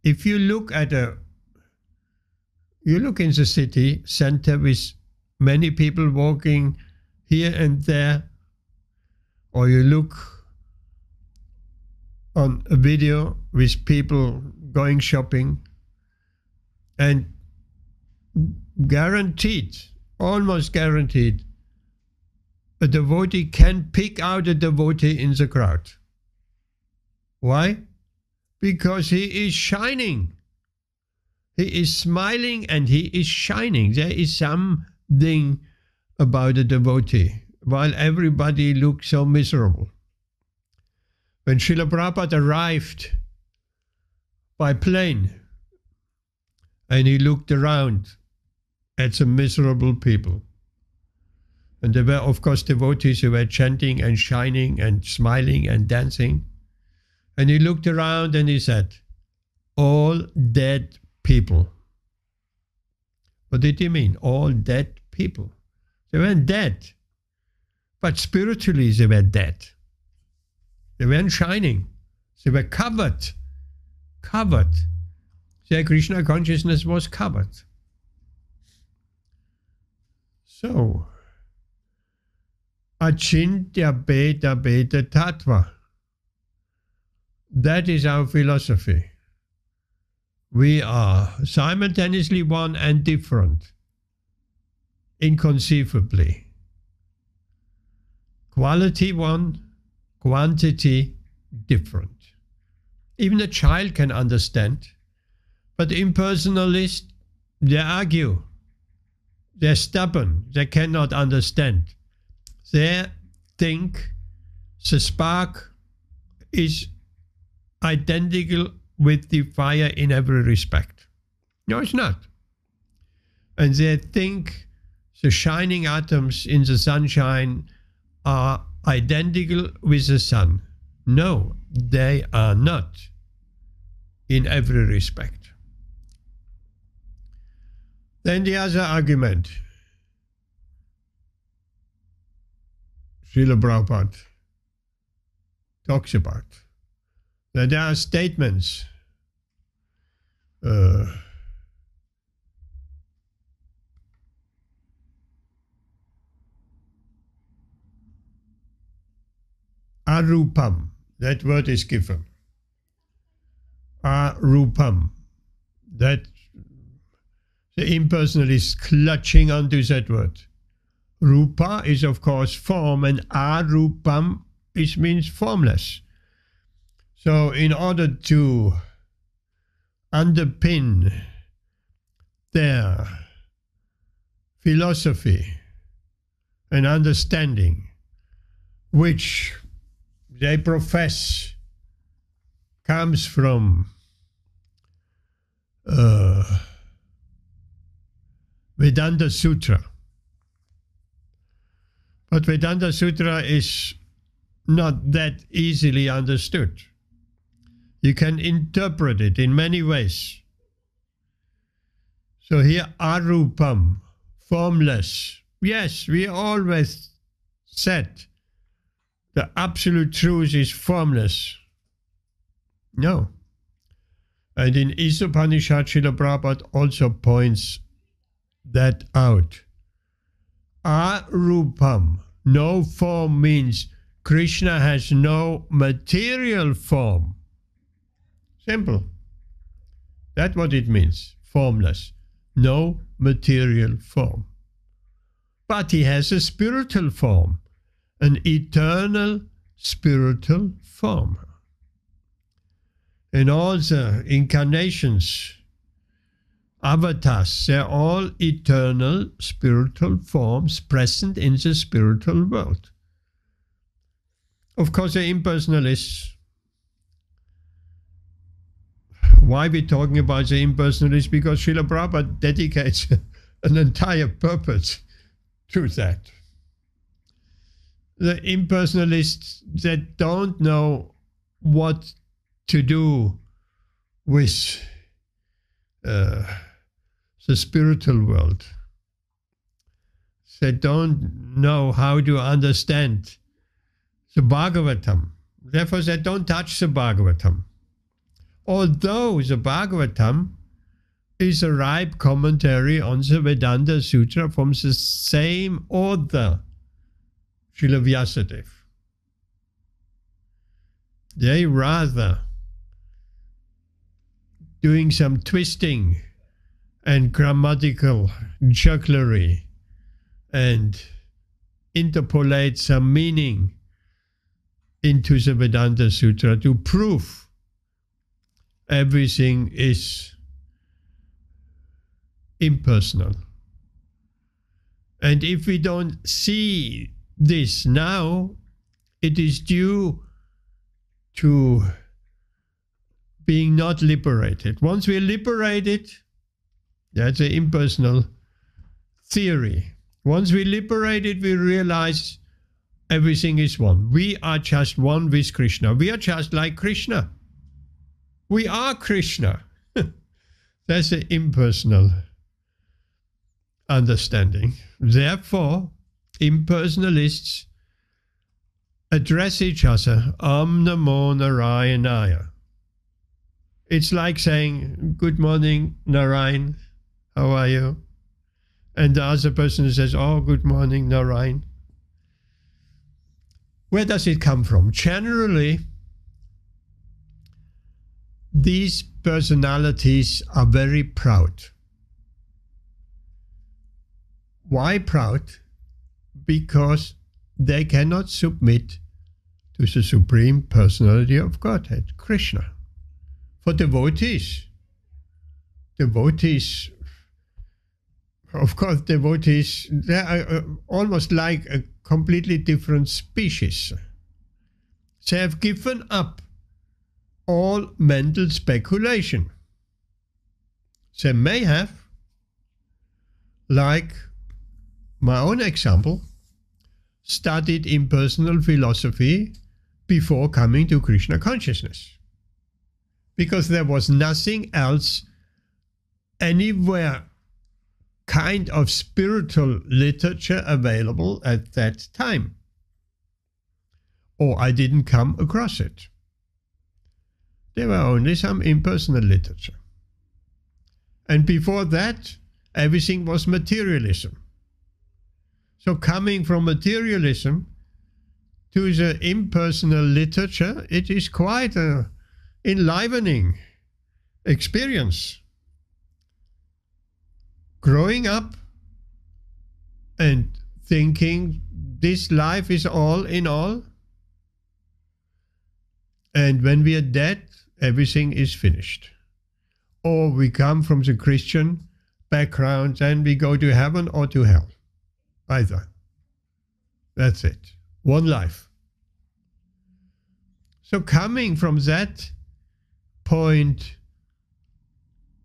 if you look at you look in the city center with many people walking here and there, or you look on a video with people going shopping, and guaranteed, almost guaranteed, a devotee can pick out a devotee in the crowd. Why? Because he is shining. He is smiling and he is shining. There is something about a devotee, while everybody looks so miserable. When Srila Prabhupada arrived by plane and he looked around at some miserable people, and there were, of course, devotees who were chanting and shining and smiling and dancing. And he looked around and he said, all dead people. What did he mean? All dead people. They weren't dead, but spiritually they were dead. They weren't shining. They were covered. Covered. Their Krishna consciousness was covered. So, Achintya Beta Beta Tattva. That is our philosophy. We are simultaneously one and different, inconceivably. Quality one, quantity different. Even a child can understand, but impersonalists, they argue. They're stubborn, they cannot understand. They think the spark is identical with the fire in every respect. No, it's not. And they think the shining atoms in the sunshine are identical with the sun. No, they are not in every respect. Then the other argument. Srila Prabhupada talks about. That there are statements arupam, that word is given. Arupam, that the impersonal is clutching onto that word. Rupa is of course form, and arupam means formless. So in order to underpin their philosophy and understanding, which they profess comes from Vedanta Sutra. But Vedanta Sutra is not that easily understood. You can interpret it in many ways. So here, arupam, formless. Yes, we always said the absolute truth is formless. No. And in Isopanishad, Srila Prabhupada also points that out. Arupam, no form, means Krishna has no material form. Simple. That's what it means, formless. No material form. But he has a spiritual form, an eternal spiritual form. And all the incarnations, avatars, they're all eternal spiritual forms present in the spiritual world. Of course, the impersonalists, why we're talking about the impersonalists? Because Srila Prabhupada dedicates an entire purpose to that. The impersonalists that don't know what to do with the spiritual world. They don't know how to understand the Bhagavatam. Therefore, they don't touch the Bhagavatam. Although the Bhagavatam is a ripe commentary on the Vedanta Sutra from the same author, Srila Vyasadeva. They rather doing some twisting and grammatical jugglery and interpolate some meaning into the Vedanta Sutra to prove everything is impersonal. And if we don't see this now, it is due to being not liberated. Once we're liberated, that's an impersonal theory. Once we're liberated, we realize everything is one. We are just one with Krishna. We are just like Krishna. We are Krishna. That's an impersonal understanding. Therefore, impersonalists address each other, Om Namo Narayanaya. It's like saying, good morning, Narayan, how are you? And the other person says, oh, good morning, Narayan. Where does it come from? Generally, these personalities are very proud. Why proud? Because they cannot submit to the Supreme Personality of Godhead, Krishna. For devotees, of course, devotees, they are almost like a completely different species. They have given up all mental speculation. They may have, like my own example, studied impersonal philosophy before coming to Krishna consciousness. Because there was nothing else anywhere kind of spiritual literature available at that time. or I didn't come across it. There were only some impersonal literature. And before that, everything was materialism. So coming from materialism to the impersonal literature, it is quite an enlivening experience. Growing up and thinking this life is all in all, and when we are dead, everything is finished. Or we come from the Christian background and we go to heaven or to hell. Either. That's it. One life. So coming from that point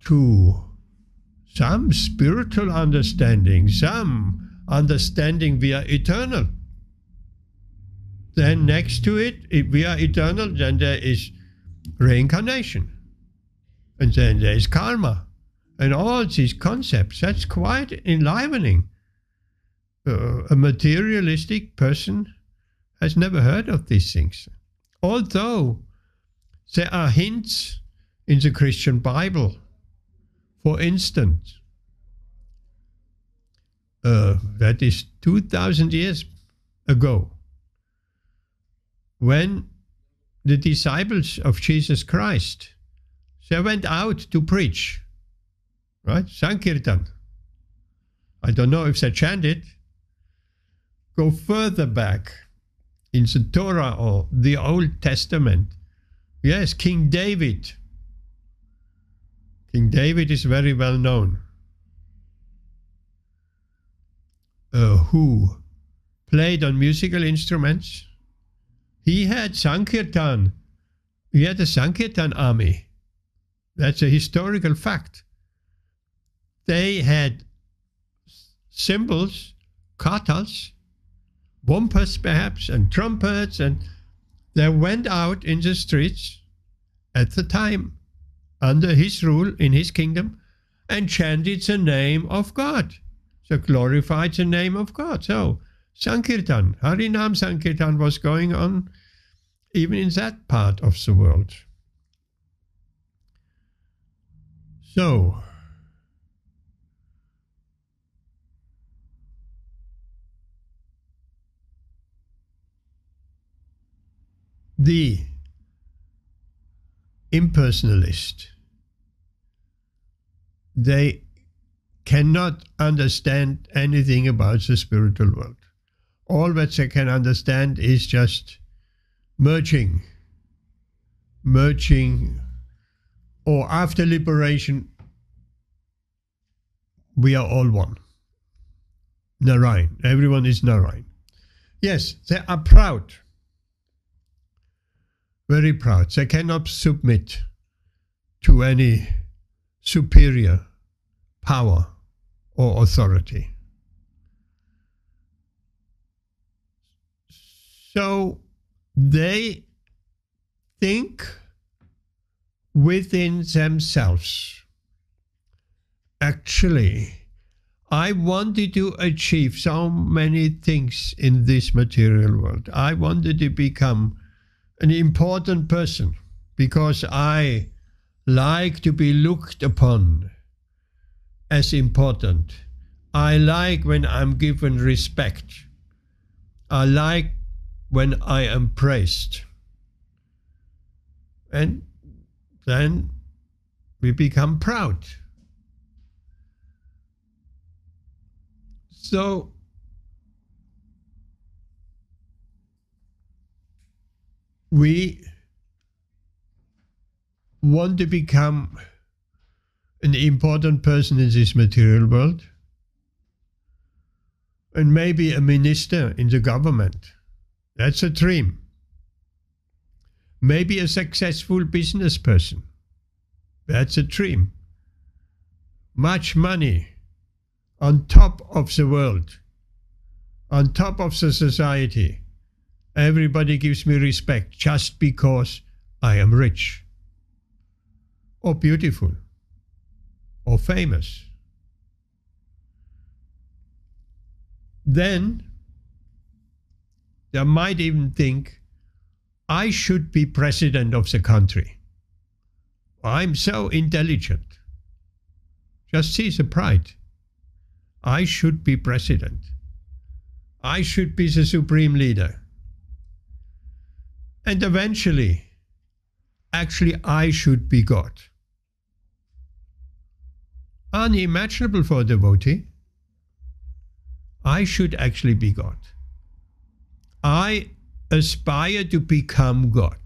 to some spiritual understanding, some understanding we are eternal. Then next to it, if we are eternal, then there is reincarnation. And then there is karma. And all these concepts, that's quite enlivening. A materialistic person has never heard of these things. Although there are hints in the Christian Bible. For instance, that is 2,000 years ago, when the disciples of Jesus Christ, they went out to preach, right? Sankirtan. I don't know if they chanted. Go further back in the Torah or the Old Testament. Yes, King David. King David is very well known. Who played on musical instruments. He had Sankirtan. He had a Sankirtan army. That's a historical fact. They had cymbals, kathas, bumpers perhaps, and trumpets, and they went out in the streets at the time under his rule in his kingdom and chanted the name of God. So glorified the name of God. So Sankirtan, Harinam Sankirtan was going on even in that part of the world. So, the impersonalist, they cannot understand anything about the spiritual world. All that they can understand is just merging, or after liberation, we are all one. Narayan, everyone is Narayan. Yes, they are proud. Very proud. They cannot submit to any superior power or authority. So they think within themselves, actually, I wanted to achieve so many things in this material world. I wanted to become an important person because I like to be looked upon as important. I like when I'm given respect. I like when I am praised. And then we become proud. So we want to become an important person in this material world, and maybe a minister in the government. That's a dream. Maybe a successful business person. That's a dream. Much money on top of the world, on top of the society. Everybody gives me respect just because I am rich, or beautiful, or famous. Then they might even think I should be president of the country. I'm so intelligent. Just see the pride. I should be president. I should be the supreme leader. And eventually, actually, I should be God. Unimaginable for a devotee. I should actually be God. I aspire to become God.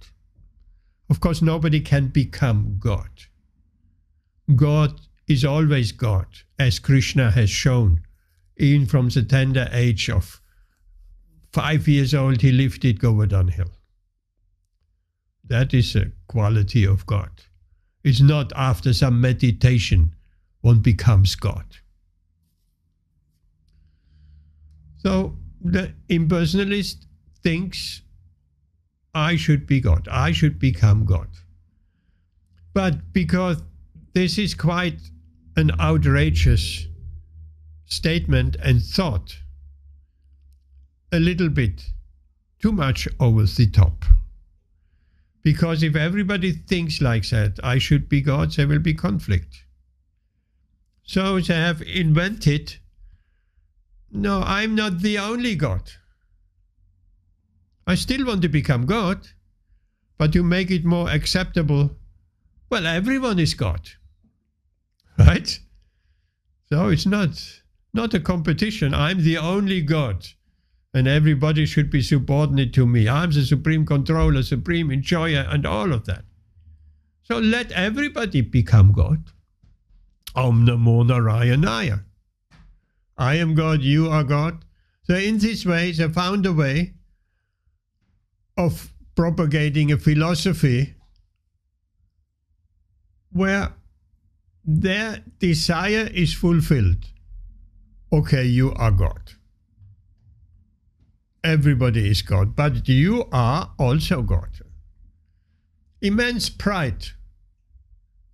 Of course, nobody can become God. God is always God, as Krishna has shown. Even from the tender age of 5 years old, he lifted Govardhan Hill. That is a quality of God. It's not after some meditation one becomes God. So the impersonalist thinks, I should be God, I should become God. But because this is quite an outrageous statement and thought, a little bit too much over the top. Because if everybody thinks like that, I should be God, there will be conflict. So they have invented, no, I'm not the only God. I still want to become God, but to make it more acceptable, well, everyone is God, right? So it's not a competition. I'm the only God, and everybody should be subordinate to me. I'm the supreme controller, supreme enjoyer, and all of that. So let everybody become God. Om Namo Narayanaya. I am God, you are God. So in this way, they found a way of propagating a philosophy where their desire is fulfilled. Okay, you are God. Everybody is God, but you are also God. Immense pride.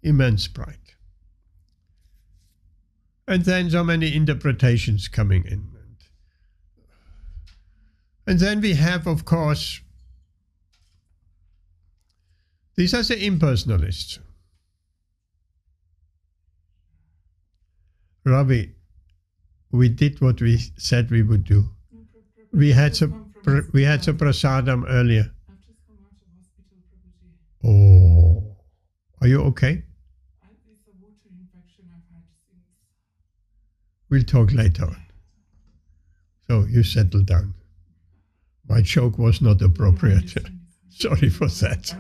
Immense pride. And then so many interpretations coming in. And then we have, of course, these are the impersonalists. Ravi, we did what we said we would do. We had some prasadam earlier. I've just come out of hospital, Prabhuji. Oh, are you okay? It's a water infection I've had since. We'll talk later on. So you settle down. My joke was not appropriate. Sorry for that.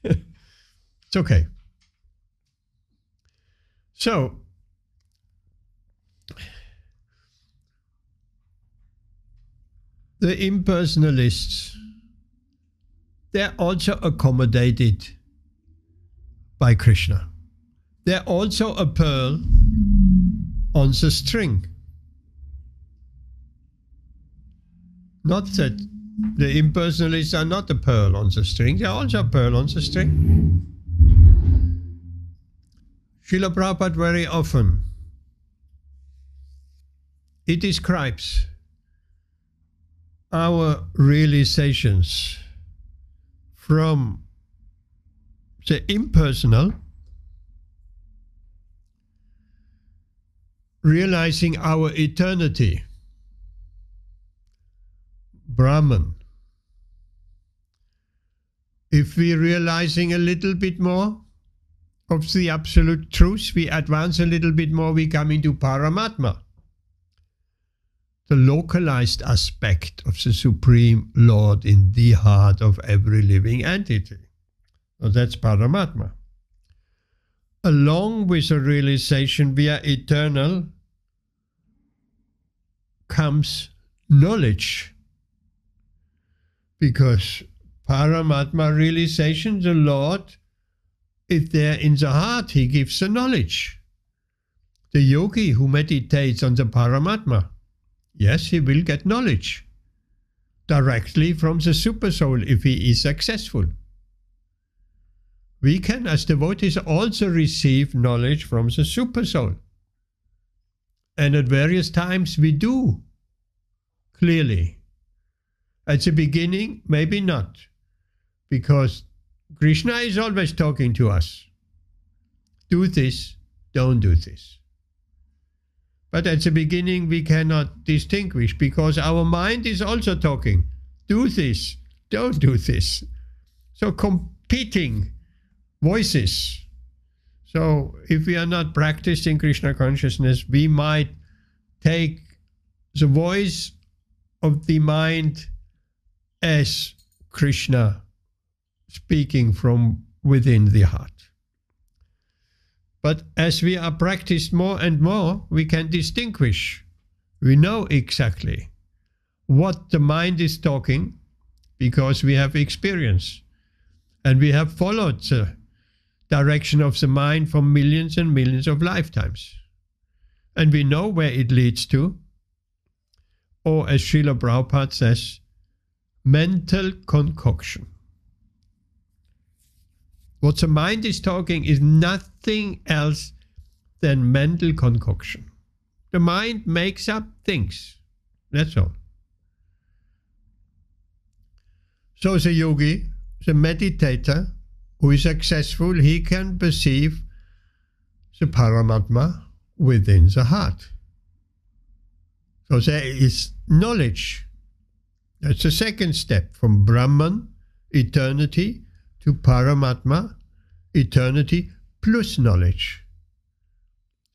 It's okay. So, the impersonalists, they're also accommodated by Krishna. They're also a pearl on the string. Not that the impersonalists are not a pearl on the string, they're also a pearl on the string. Srila Prabhupada very often, he describes our realizations from the impersonal, realizing our eternity, Brahman. If we're realizing a little bit more of the absolute truth, we advance a little bit more, we come into Paramatma, the localized aspect of the Supreme Lord in the heart of every living entity. So that's Paramatma. Along with the realization we are eternal comes knowledge. Because Paramatma realization, the Lord, is there in the heart, he gives the knowledge. The yogi who meditates on the Paramatma, yes, he will get knowledge directly from the Supersoul if he is successful. We can, as devotees, also receive knowledge from the Supersoul. And at various times we do, clearly. At the beginning, maybe not. because Krishna is always talking to us. Do this, don't do this. But at the beginning we cannot distinguish because our mind is also talking. Do this, don't do this. So competing voices. So if we are not practicing Krishna consciousness, we might take the voice of the mind as Krishna speaking from within the heart. But as we are practiced more and more, we can distinguish. We know exactly what the mind is talking because we have experience. And we have followed the direction of the mind for millions and millions of lifetimes. And we know where it leads to. Or as Srila Prabhupada says, mental concoction. What the mind is talking is nothing else than mental concoction. The mind makes up things. That's all. So the yogi, the meditator who is successful, he can perceive the Paramatma within the heart. So there is knowledge. That's the second step from Brahman, eternity, to Paramatma, eternity plus knowledge.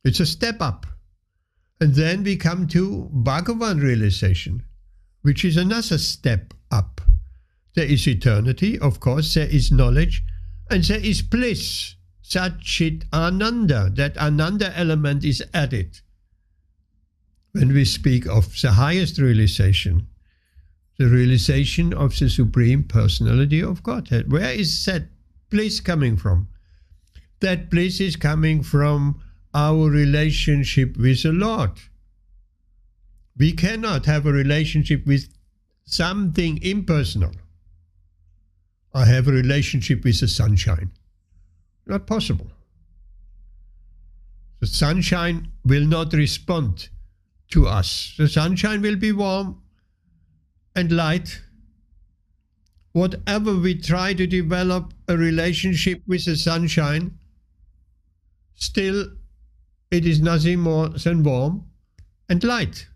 It's a step up. And then we come to Bhagavad realization, which is another step up. There is eternity, of course, there is knowledge, and there is bliss, Satchit Ananda. That Ananda element is added. When we speak of the highest realization, the realization of the Supreme Personality of Godhead. Where is that bliss coming from? That bliss is coming from our relationship with the Lord. We cannot have a relationship with something impersonal. I have a relationship with the sunshine. Not possible. The sunshine will not respond to us. The sunshine will be warm and light. Whatever we try to develop a relationship with the sunshine, still it is nothing more than warm and light.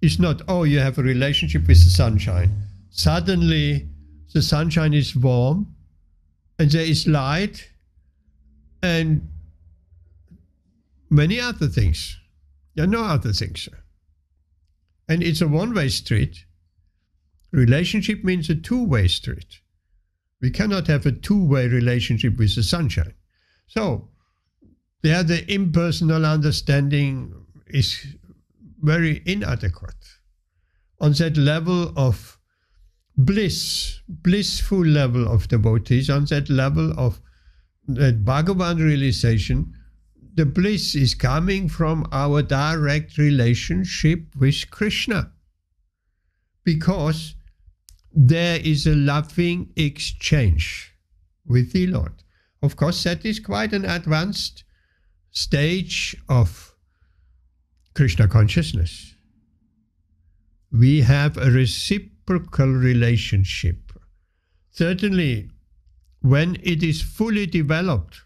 It's not, oh, you have a relationship with the sunshine. Suddenly the sunshine is warm and there is light and many other things. There are no other things. And it's a one-way street. Relationship means a two-way street. We cannot have a two-way relationship with the sunshine. So, there the impersonal understanding is very inadequate. On that level of bliss, blissful level of devotees, on that level of that Bhagavad realization, the bliss is coming from our direct relationship with Krishna. Because there is a loving exchange with the Lord. Of course, that is quite an advanced stage of Krishna consciousness. We have a reciprocal relationship. Certainly, when it is fully developed,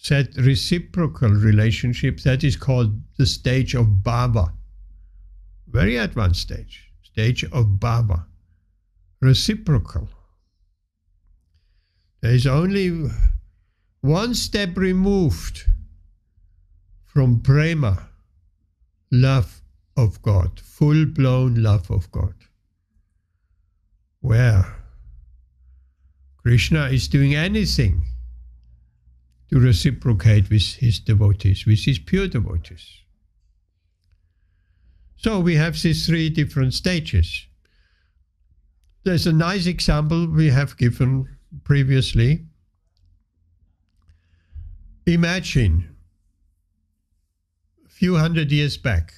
that reciprocal relationship, that is called the stage of bhava. Very advanced stage of bhava. Reciprocal. There is only one step removed from prema, love of God, full-blown love of God, where Krishna is doing anything to reciprocate with his devotees, with his pure devotees. So we have these three different stages. There's a nice example we have given previously. Imagine a few hundred years back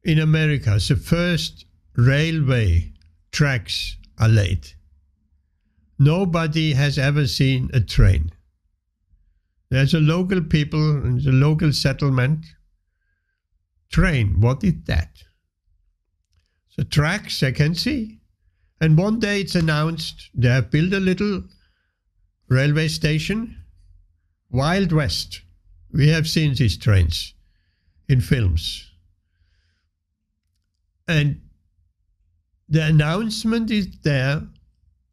in America, the first railway tracks are laid. Nobody has ever seen a train. There's a local people in the local settlement. Train, what is that? The tracks I can see. And one day it's announced they have built a little railway station, Wild West. We have seen these trains in films. And the announcement is there,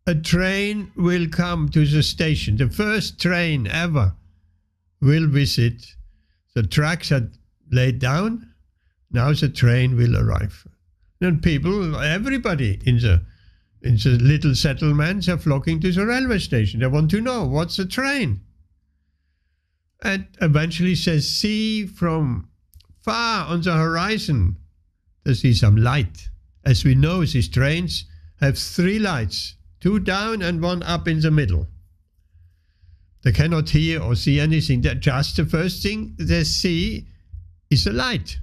a train will come to the station. The first train ever will visit. The tracks are laid down. Now the train will arrive. And people, everybody in the little settlements are flocking to the railway station. They want to know, what's the train? And eventually says, see from far on the horizon, they see some light. As we know, these trains have 3 lights, 2 down and 1 up in the middle. They cannot hear or see anything. That just the first thing they see is a light.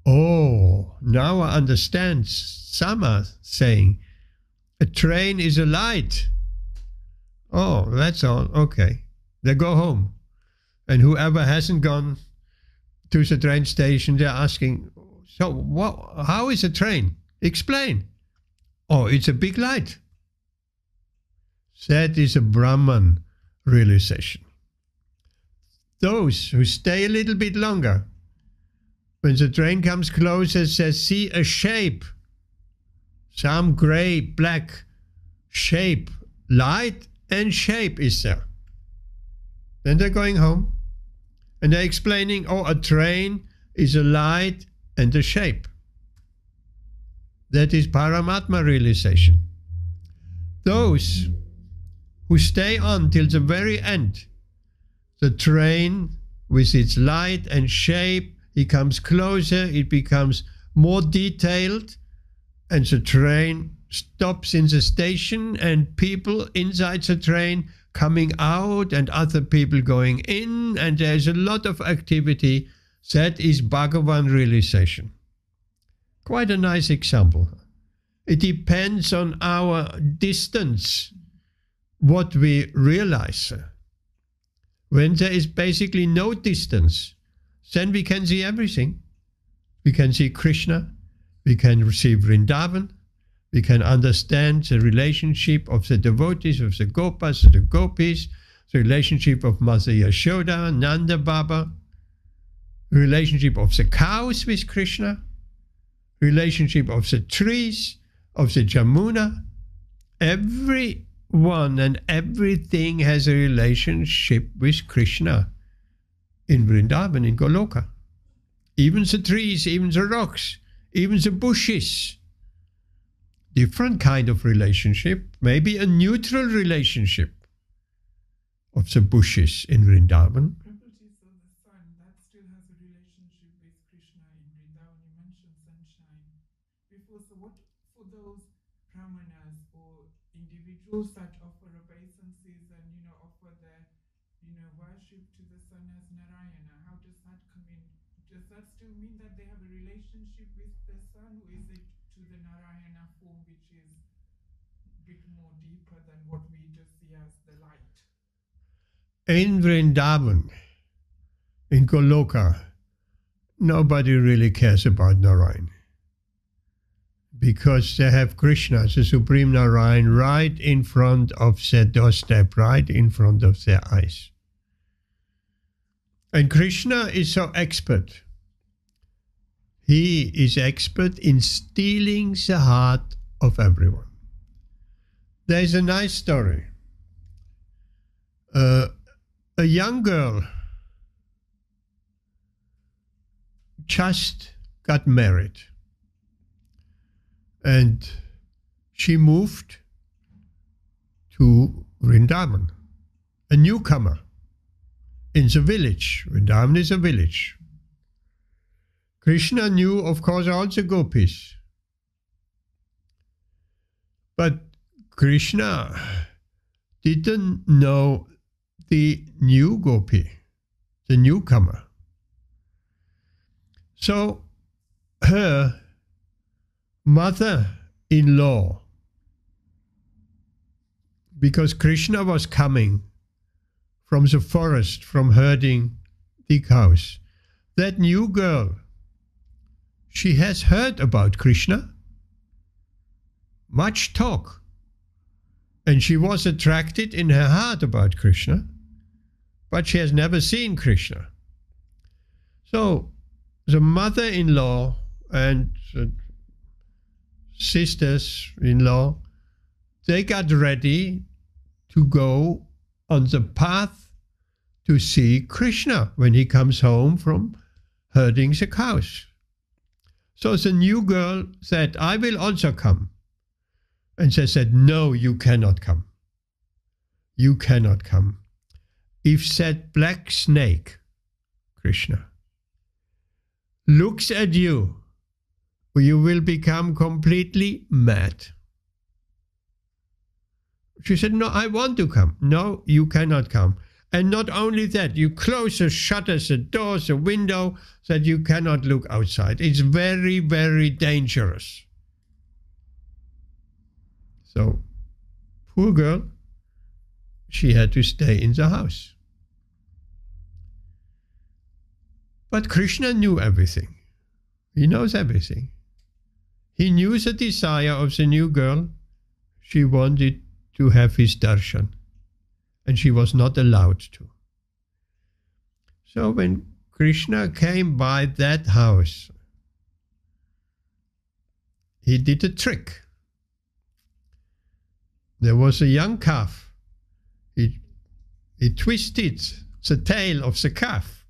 Oh, now I understand. Some are saying, a train is a light. Oh, that's all. Okay. They go home. And whoever hasn't gone to the train station, they're asking, so how is a train? Explain. Oh, it's a big light. That is a Brahman realization. Those who stay a little bit longer, when the train comes closer, says, see a shape, some gray, black shape, light and shape is there. Then they're going home and they're explaining, oh, a train is a light and a shape. That is Paramatma realization. Those who stay on till the very end, the train with its light and shape, it comes closer, it becomes more detailed, and the train stops in the station and people inside the train coming out and other people going in, and there's a lot of activity. That is Bhagavan realization. Quite a nice example. It depends on our distance, what we realize. When there is basically no distance, then we can see everything. We can see Krishna, we can see Vrindavan, we can understand the relationship of the devotees, of the Gopas, the Gopis, the relationship of Mother Yashoda, Nanda Baba, relationship of the cows with Krishna, relationship of the trees, of the Jamuna. Everyone and everything has a relationship with Krishna in Vrindavan, in Goloka. Even the trees, even the rocks, even the bushes. Different kind of relationship, maybe a neutral relationship of the bushes in Vrindavan. Properties of the sun, that still has a relationship with Krishna in Vrindavan. You mentioned sunshine before. So what for those brahmanas or individuals that offer obeisances and offer their worship to the sun as Narayana, how does that come in? Does that still mean that they have a relationship with the sun, or is it to the Narayana form which is a bit more deeper than what we just see as the light? In Vrindavan, in Goloka, nobody really cares about Narayan, because they have Krishna, the Supreme Narayan, right in front of their doorstep, right in front of their eyes. And Krishna is so expert. He is expert in stealing the heart of everyone. There's a nice story. A young girl just got married and she moved to Vrindavan, a newcomer in the village. Vrindavan is a village. Krishna knew, of course, all the gopis. But Krishna didn't know the new gopi, the newcomer. So her mother-in-law, because Krishna was coming from the forest, from herding the cows, that new girl, she has heard about Krishna, much talk. And she was attracted in her heart about Krishna, but she has never seen Krishna. So the mother-in-law and the sisters-in-law, they got ready to go on the path to see Krishna when he comes home from herding the cows. So the new girl said, I will also come. And they said, no, you cannot come. You cannot come. If that black snake, Krishna, looks at you, you will become completely mad. She said, no, I want to come. No, you cannot come. And not only that, you close the shutters, the doors, the window, that you cannot look outside. It's very, very dangerous. So, poor girl, she had to stay in the house. But Krishna knew everything. He knows everything. He knew the desire of the new girl. She wanted to have his darshan, and she was not allowed to. So when Krishna came by that house, he did a trick. There was a young calf. He twisted the tail of the calf,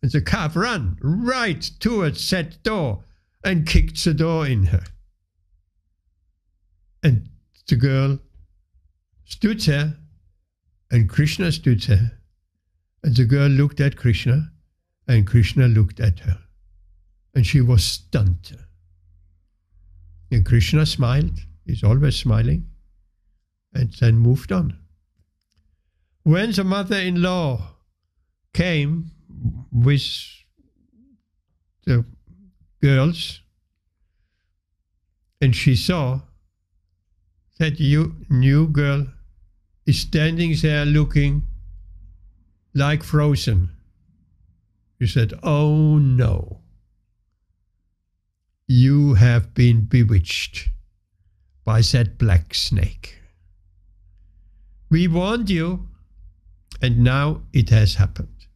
and the calf ran right towards that door and kicked the door in her. And the girl stood there, and Krishna stood there, and the girl looked at Krishna, and Krishna looked at her, and she was stunned. And Krishna smiled, he's always smiling, and then moved on. When the mother-in-law came with the girls, and she saw that new girl is standing there looking like frozen. She said, oh no, you have been bewitched by that black snake. We warned you, and now it has happened.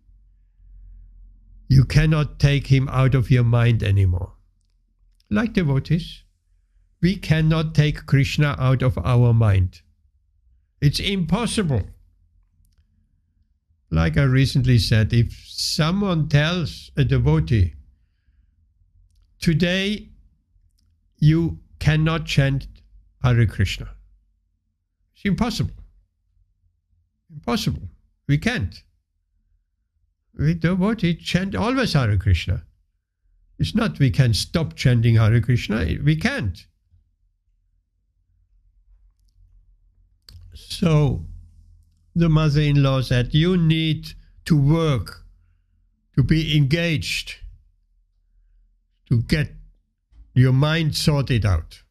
You cannot take him out of your mind anymore. Like devotees, we cannot take Krishna out of our mind. It's impossible. Like I recently said, if someone tells a devotee, today you cannot chant Hare Krishna, it's impossible. Impossible. We can't. We devotee chant always Hare Krishna. It's not we can stop chanting Hare Krishna. We can't. So the mother-in-law said, you need to work, to be engaged, to get your mind sorted out.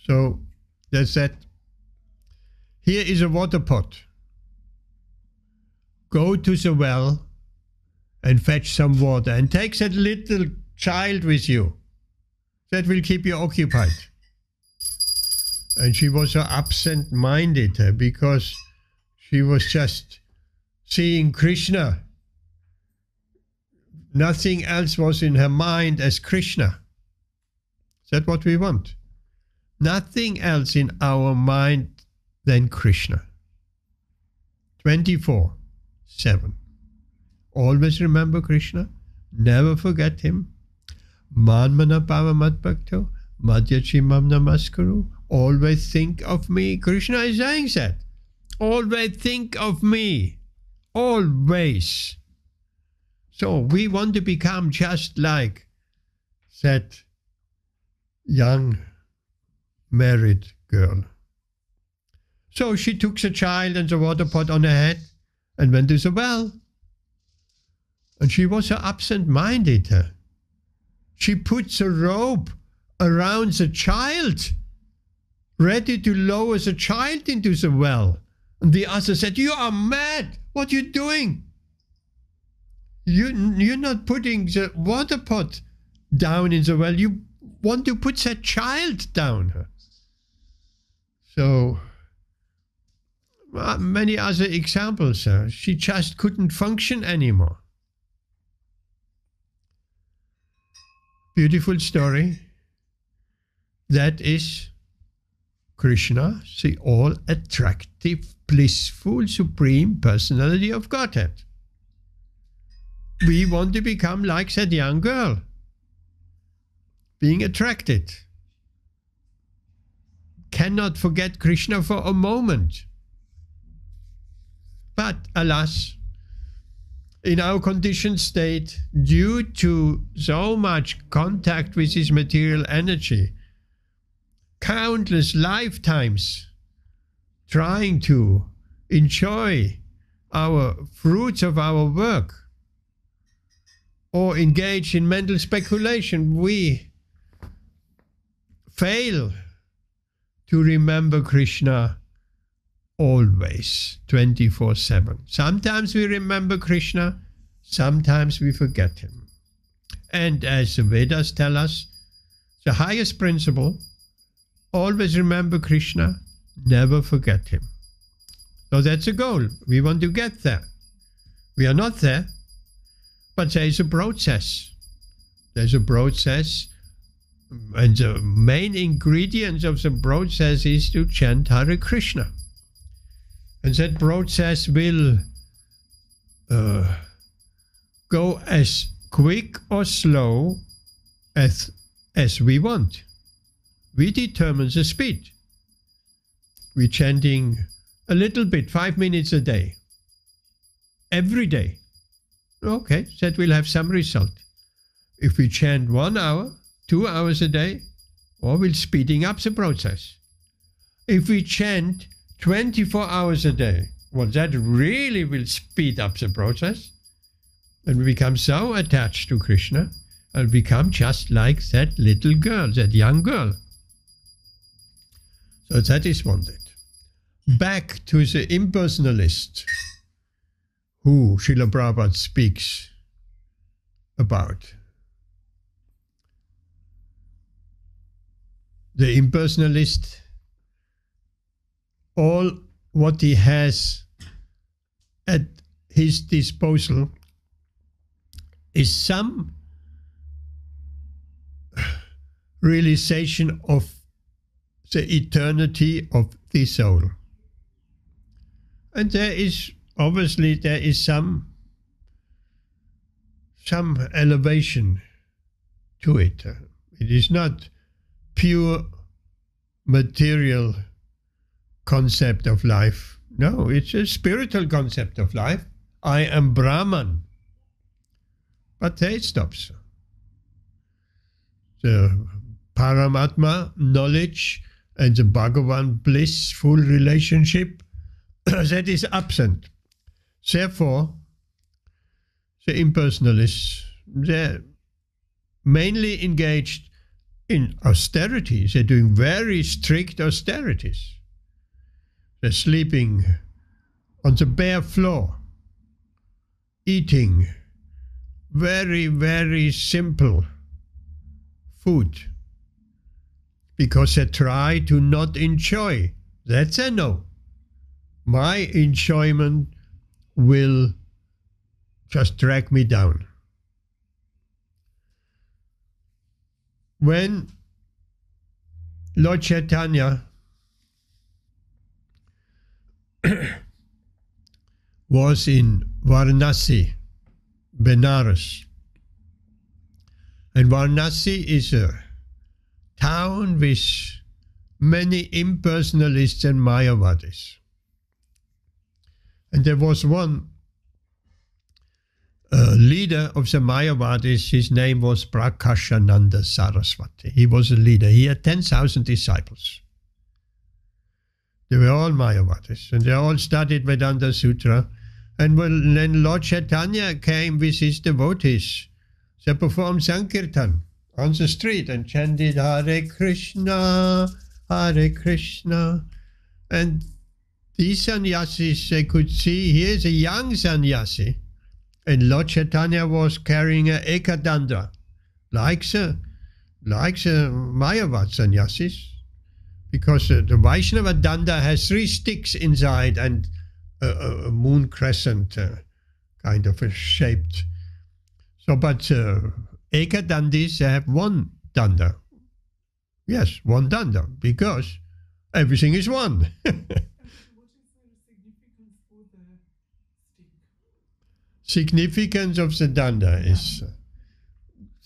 So they said, here is a water pot. Go to the well and fetch some water, and take that little child with you. That will keep you occupied. And she was so absent-minded because she was just seeing Krishna. Nothing else was in her mind as Krishna. Is that what we want? Nothing else in our mind than Krishna. 24/7. Always remember Krishna. Never forget him. Manmana pavamat bhakto madhyachimam namaskaru. Always think of me. Krishna is saying that. Always think of me. Always. So we want to become just like that young married girl. So she took the child and the water pot on her head and went to the well. And she was so absent-minded. She put the rope around the child, ready to lower the child into the well. And the other said, you are mad. What are you doing? You're not putting the water pot down in the well. You want to put that child down. So, many other examples. She just couldn't function anymore. Beautiful story. That is Krishna, the all-attractive, blissful, supreme personality of Godhead. We want to become like that young girl, being attracted. Cannot forget Krishna for a moment. But alas, in our conditioned state, due to so much contact with this material energy, countless lifetimes trying to enjoy our fruits of our work or engage in mental speculation, we fail to remember Krishna always, 24/7. Sometimes we remember Krishna, sometimes we forget him. And as the Vedas tell us, the highest principle, always remember Krishna, never forget him. So that's a goal. We want to get there. We are not there, but there is a process. There's a process, and the main ingredient of the process is to chant Hare Krishna. And that process will go as quick or slow as we want. We determine the speed. We're chanting a little bit, 5 minutes a day, every day. Okay, that will have some result. If we chant 1 hour, 2 hours a day, or we're speeding up the process. If we chant 24 hours a day, well, that really will speed up the process. And we become so attached to Krishna, and become just like that little girl, that young girl. So that is wanted. Back to the impersonalist who Srila Prabhupada speaks about. The impersonalist, all what he has at his disposal is some realization of the eternity of the soul. And there is some elevation to it. It is not pure material concept of life. No, it's a spiritual concept of life. I am Brahman. But there it stops. The Paramatma knowledge and the Bhagavan blissful relationship, that is absent. Therefore, the impersonalists, they're mainly engaged in austerities. They're doing very strict austerities. They're sleeping on the bare floor, eating very, very simple food, because they try to not enjoy. That's a no. My enjoyment will just drag me down. When Lord Chaitanya was in Varanasi, Benares, and Varanasi is a town with many impersonalists and Mayavadis. And there was one leader of the Mayavadis, his name was Prakashananda Saraswati. He was a leader. He had 10,000 disciples. They were all Mayavadis, and they all studied Vedanta Sutra. And when Lord Chaitanya came with his devotees, they performed Sankirtan on the street and chanted Hare Krishna, Hare Krishna. And these sannyasis, they could see, here's a young sannyasi, and Lord Chaitanya was carrying a ekadanda, like the like the Mayavad sannyasis, because the Vaishnava danda has 3 sticks inside and a moon crescent kind of a shaped. So, but Ekadandis, they have 1 danda. Yes, 1 danda, because everything is one. What is the significance for the stick? Significance of the danda is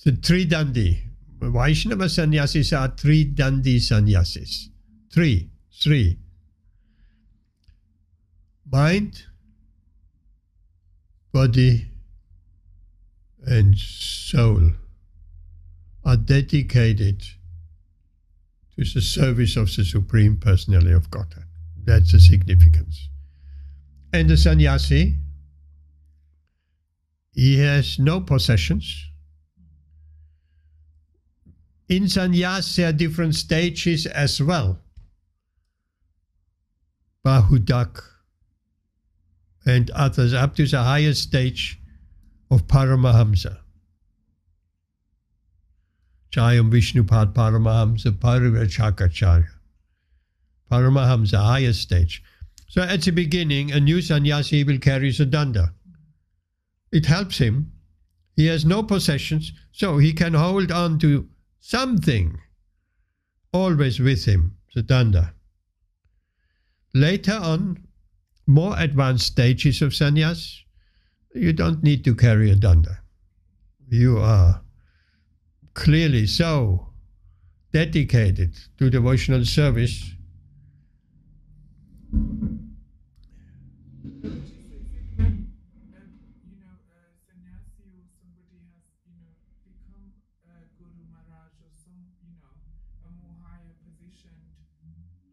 the 3 dandi. Vaishnava sannyasis are 3 dandi sannyasis. 3. Mind, body, and soul are dedicated to the service of the Supreme Personality of Godhead. That's the significance. And the sannyasi, he has no possessions. In sannyas, there are different stages as well. Bahudak and others, up to the highest stage of Paramahamsa. Jayam Vishnupad Paramahamsa Parivrachakacharya. Paramahamsa, highest stage. So at the beginning, a new sannyasi will carry the danda. It helps him. He has no possessions, so he can hold on to something always with him, the danda. Later on, more advanced stages of sannyas, you don't need to carry a danda. You are clearly so dedicated to devotional service. Sannyasi or somebody has, become a Guru Maharaj or some, a more higher positioned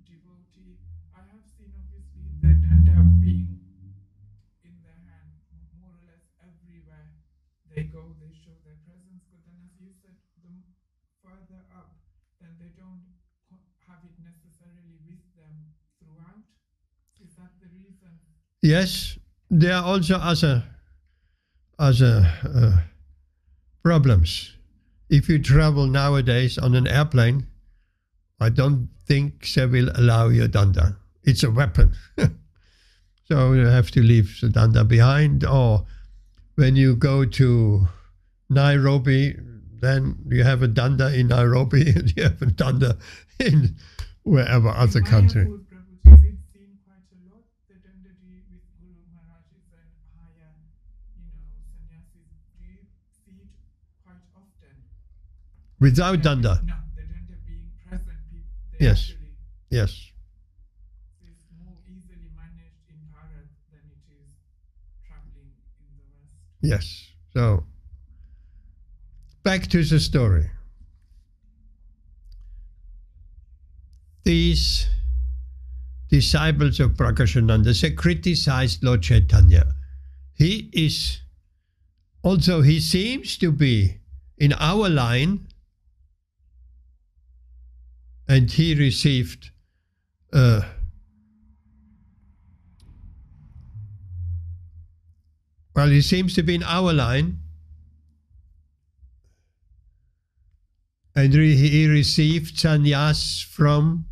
devotee. I have seen obviously the danda being in their hand more or less everywhere they go, they show their presence. But then, as you said, the further up, then they don't have it necessarily with them throughout. Is that the reason? Yes, there are also other problems. If you travel nowadays on an airplane, I don't think they will allow you danda. It's a weapon. So you have to leave the danda behind. Or when you go to Nairobi, then you have a danda in Nairobi and you have a danda in wherever other country. Is it seen quite a lot, the danda with Guru Maharajas and higher, sannyasis? Do you see it quite often? Without danda? No, the danda being present. Yes. Yes. It's more easily managed in Bharat than it is traveling in the West. Yes. So, back to the story. These disciples of Prakashananda, they criticized Lord Chaitanya. He seems to be in our line, and he received he seems to be in our line, and he received sannyas from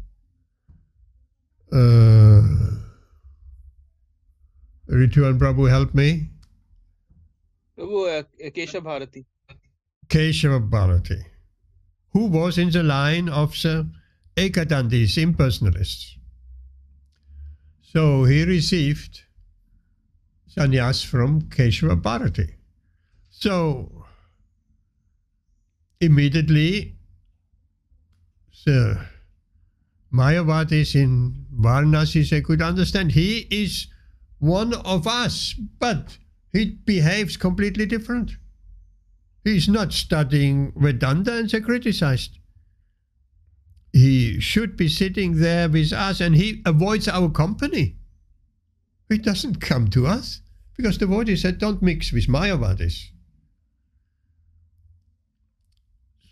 Ritu and Prabhu, help me. Prabhu, Keshav Bharati. Keshav Bharati, who was in the line of the Ekadandis, impersonalists. So he received sannyas from Keshav Bharati. So immediately the Mayavadis in Varanasi, they could understand he is one of us, but he behaves completely different. He's not studying Vedanta, and they criticized. He should be sitting there with us, and he avoids our company. He doesn't come to us, because the devotee said, don't mix with Mayavadis.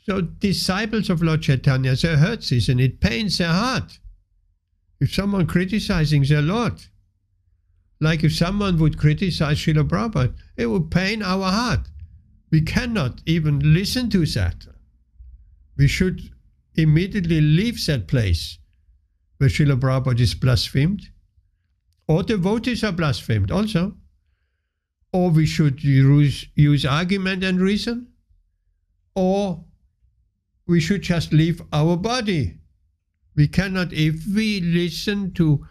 So disciples of Lord Chaitanya, they heard this, and it pains their heart. If someone criticizing their Lord, like if someone would criticize Srila Prabhupada, it would pain our heart. We cannot even listen to that. we should immediately leave that place where Srila Prabhupada is blasphemed, or devotees are blasphemed also, or we should use argument and reason, or we should just leave our body. We cannot, if we listen to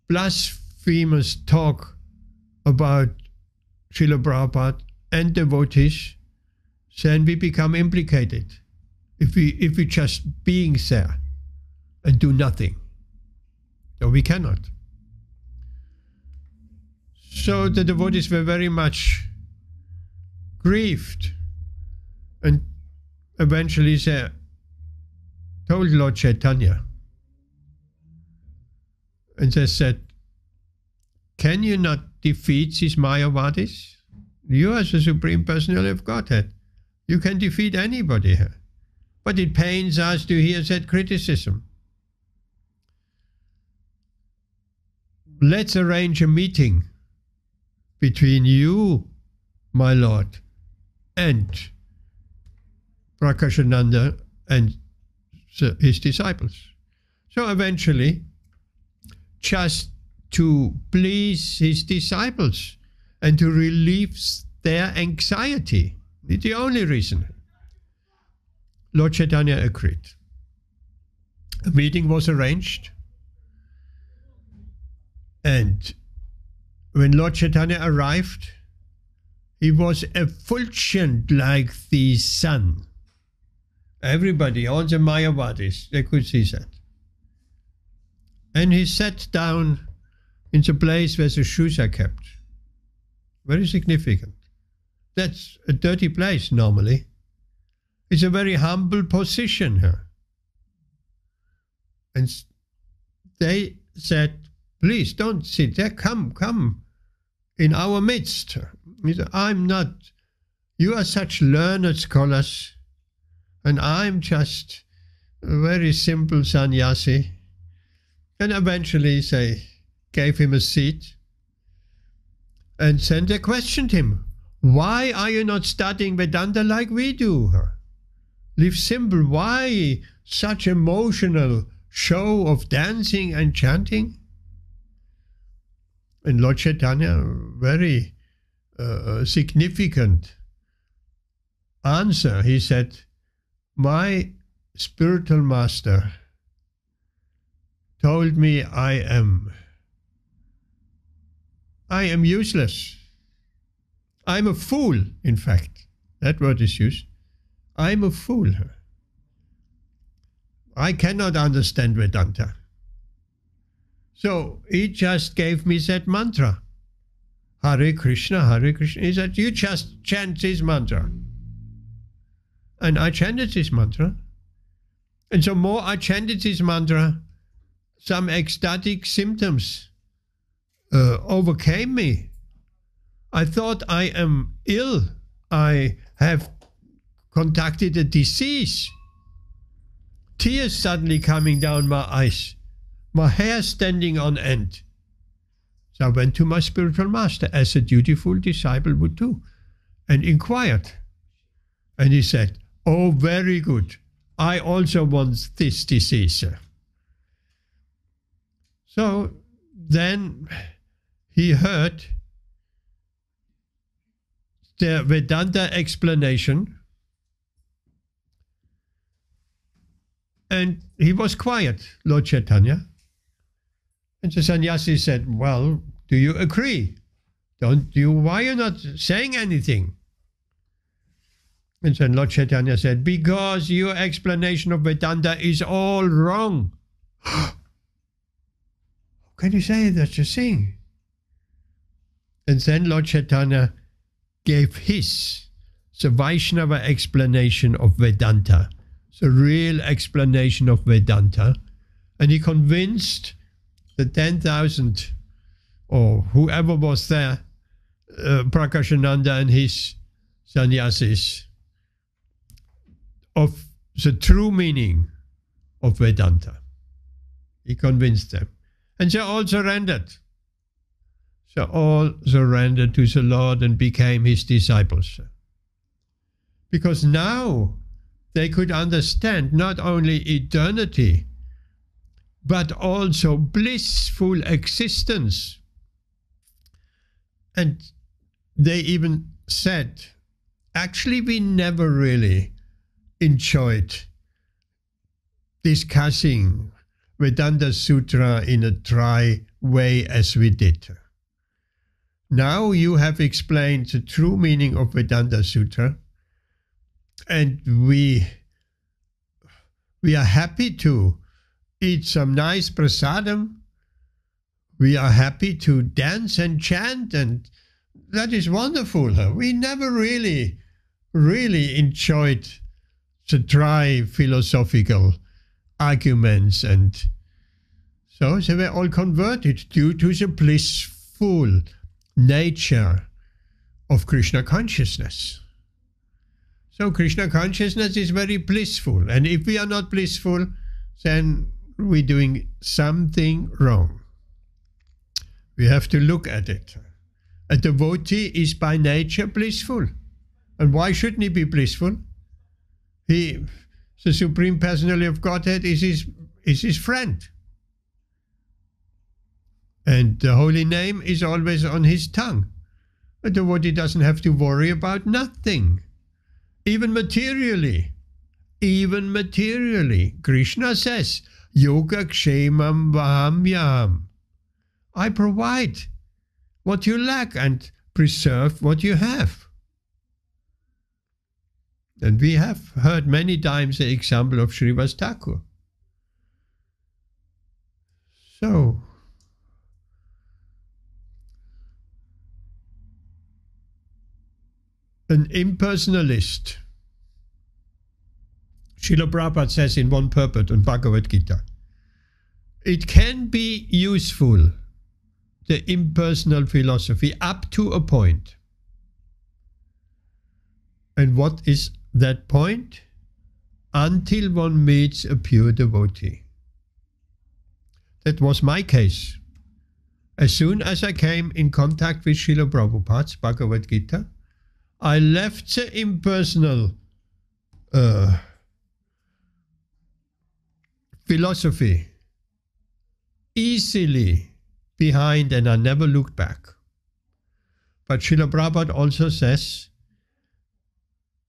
blasphemous talk about Srila Prabhupada and devotees, then we become implicated. If we just being there and do nothing. So we cannot. So the devotees were very much grieved, and eventually they told Lord Chaitanya, and they said, can you not defeat these Mayavadis? You are the Supreme Personality of Godhead. You can defeat anybody here. But it pains us to hear that criticism. Let's arrange a meeting between you, my Lord, and Prakashananda and his disciples. So eventually, just to please his disciples and to relieve their anxiety, it's the only reason, Lord Chaitanya agreed. A meeting was arranged, and when Lord Chaitanya arrived, he was effulgent like the sun. Everybody, all the Mayavadis, they could see that. And he sat down in the place where the shoes are kept. Very significant. That's a dirty place normally. It's a very humble position here. And they said, please don't sit there, come in our midst. He said, I'm not, you are such learned scholars, and I'm just a very simple sannyasi. And eventually they gave him a seat. And then they questioned him, why are you not studying Vedanta like we do? Live simple, why such emotional show of dancing and chanting? And Lord Chaitanya, very significant answer. He said, my spiritual master told me I am useless. I'm a fool, in fact. That word is used. I'm a fool. I cannot understand Vedanta. So he just gave me that mantra. Hare Krishna, Hare Krishna. He said, you just chant this mantra. And I chanted this mantra. And so more I chanted this mantra, some ecstatic symptoms overcame me. I thought I am ill. I have contracted a disease. Tears suddenly coming down my eyes. My hair standing on end. So I went to my spiritual master, as a dutiful disciple would do, and inquired. And he said, oh, very good. I also want this disease. So then he heard the Vedanta explanation, and he was quiet, Lord Chaitanya. And the sannyasi said, well, do you agree? Why are you not saying anything? And then Lord Chaitanya said, because your explanation of Vedanta is all wrong. How can you say such a thing? And then Lord Chaitanya gave the Vaishnava explanation of Vedanta, the real explanation of Vedanta, and he convinced the 10,000 or whoever was there, Prakashananda and his sannyasis, of the true meaning of Vedanta. He convinced them. And they all surrendered. They all surrendered to the Lord and became his disciples. Because now they could understand not only eternity, but also blissful existence. And they even said, actually, we never really enjoyed discussing Vedanta Sutra in a dry way as we did. Now you have explained the true meaning of Vedanta Sutra, and we are happy to eat some nice prasadam. We are happy to dance and chant, and that is wonderful. We never really enjoyed the dry philosophical arguments, and so they were all converted due to the blissful nature of Krishna consciousness. So Krishna consciousness is very blissful, and if we are not blissful, then we're doing something wrong. We have to look at it. A devotee is by nature blissful. And why shouldn't he be blissful? The Supreme Personality of Godhead is his friend. And the holy name is always on his tongue. A devotee doesn't have to worry about nothing. Even materially. Even materially. Krishna says, Yoga Kshemam Vahamyam. I provide what you lack and preserve what you have. And we have heard many times the example of Srivas Thakur. So, an impersonalist, Srila Prabhupada says in one purport on Bhagavad Gītā, it can be useful, the impersonal philosophy, up to a point. And what is that point? Until one meets a pure devotee. That was my case. As soon as I came in contact with Srila Prabhupada's Bhagavad Gītā, I left the impersonal philosophy easily behind, and I never looked back. But Srila Prabhupada also says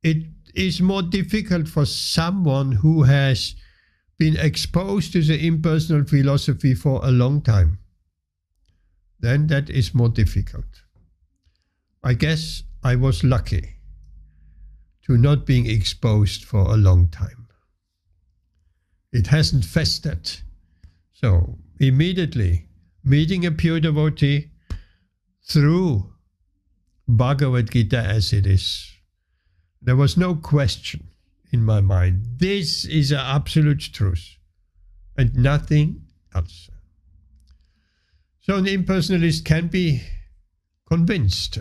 it is more difficult for someone who has been exposed to the impersonal philosophy for a long time. Then that is more difficult. I guess I was lucky to not being exposed for a long time. It hasn't festered. So immediately meeting a pure devotee through Bhagavad Gītā as it is, there was no question in my mind. This is an absolute truth and nothing else. So an impersonalist can be convinced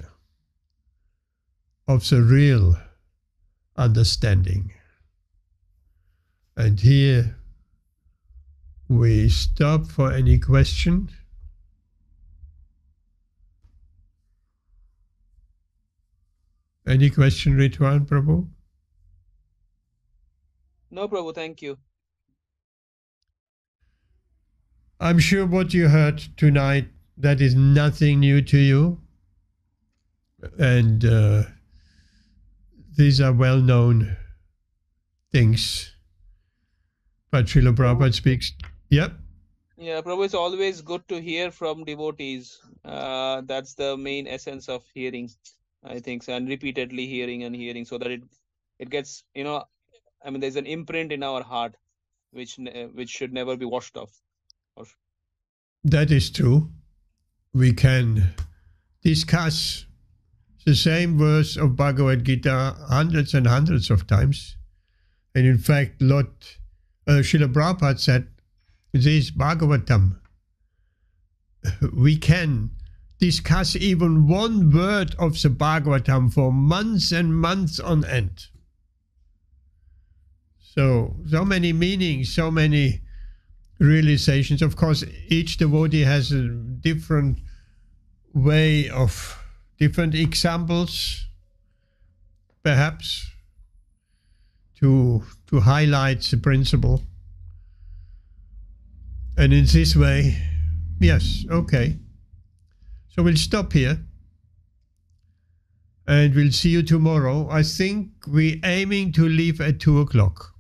of the real understanding. And here we stop for any question. Any question, Ritwan Prabhu? No, Prabhu, thank you. I'm sure what you heard tonight, that is nothing new to you. And these are well-known things. But Srila Prabhupada speaks. Yep. Yeah, Prabhu, it's always good to hear from devotees. That's the main essence of hearing, I think, so, and repeatedly hearing and hearing, so that it gets, there's an imprint in our heart, which should never be washed off. That is true. We can discuss the same verse of Bhagavad Gītā hundreds and hundreds of times. And in fact, Srila Prabhupada said, this Bhagavatam, we can discuss even one word of the Bhagavatam for months and months on end. So many meanings, so many realizations. Of course, each devotee has a different way of, different examples, perhaps, to highlight the principle. And in this way, yes, okay. So we'll stop here. And we'll see you tomorrow. I think we're aiming to leave at 2 o'clock.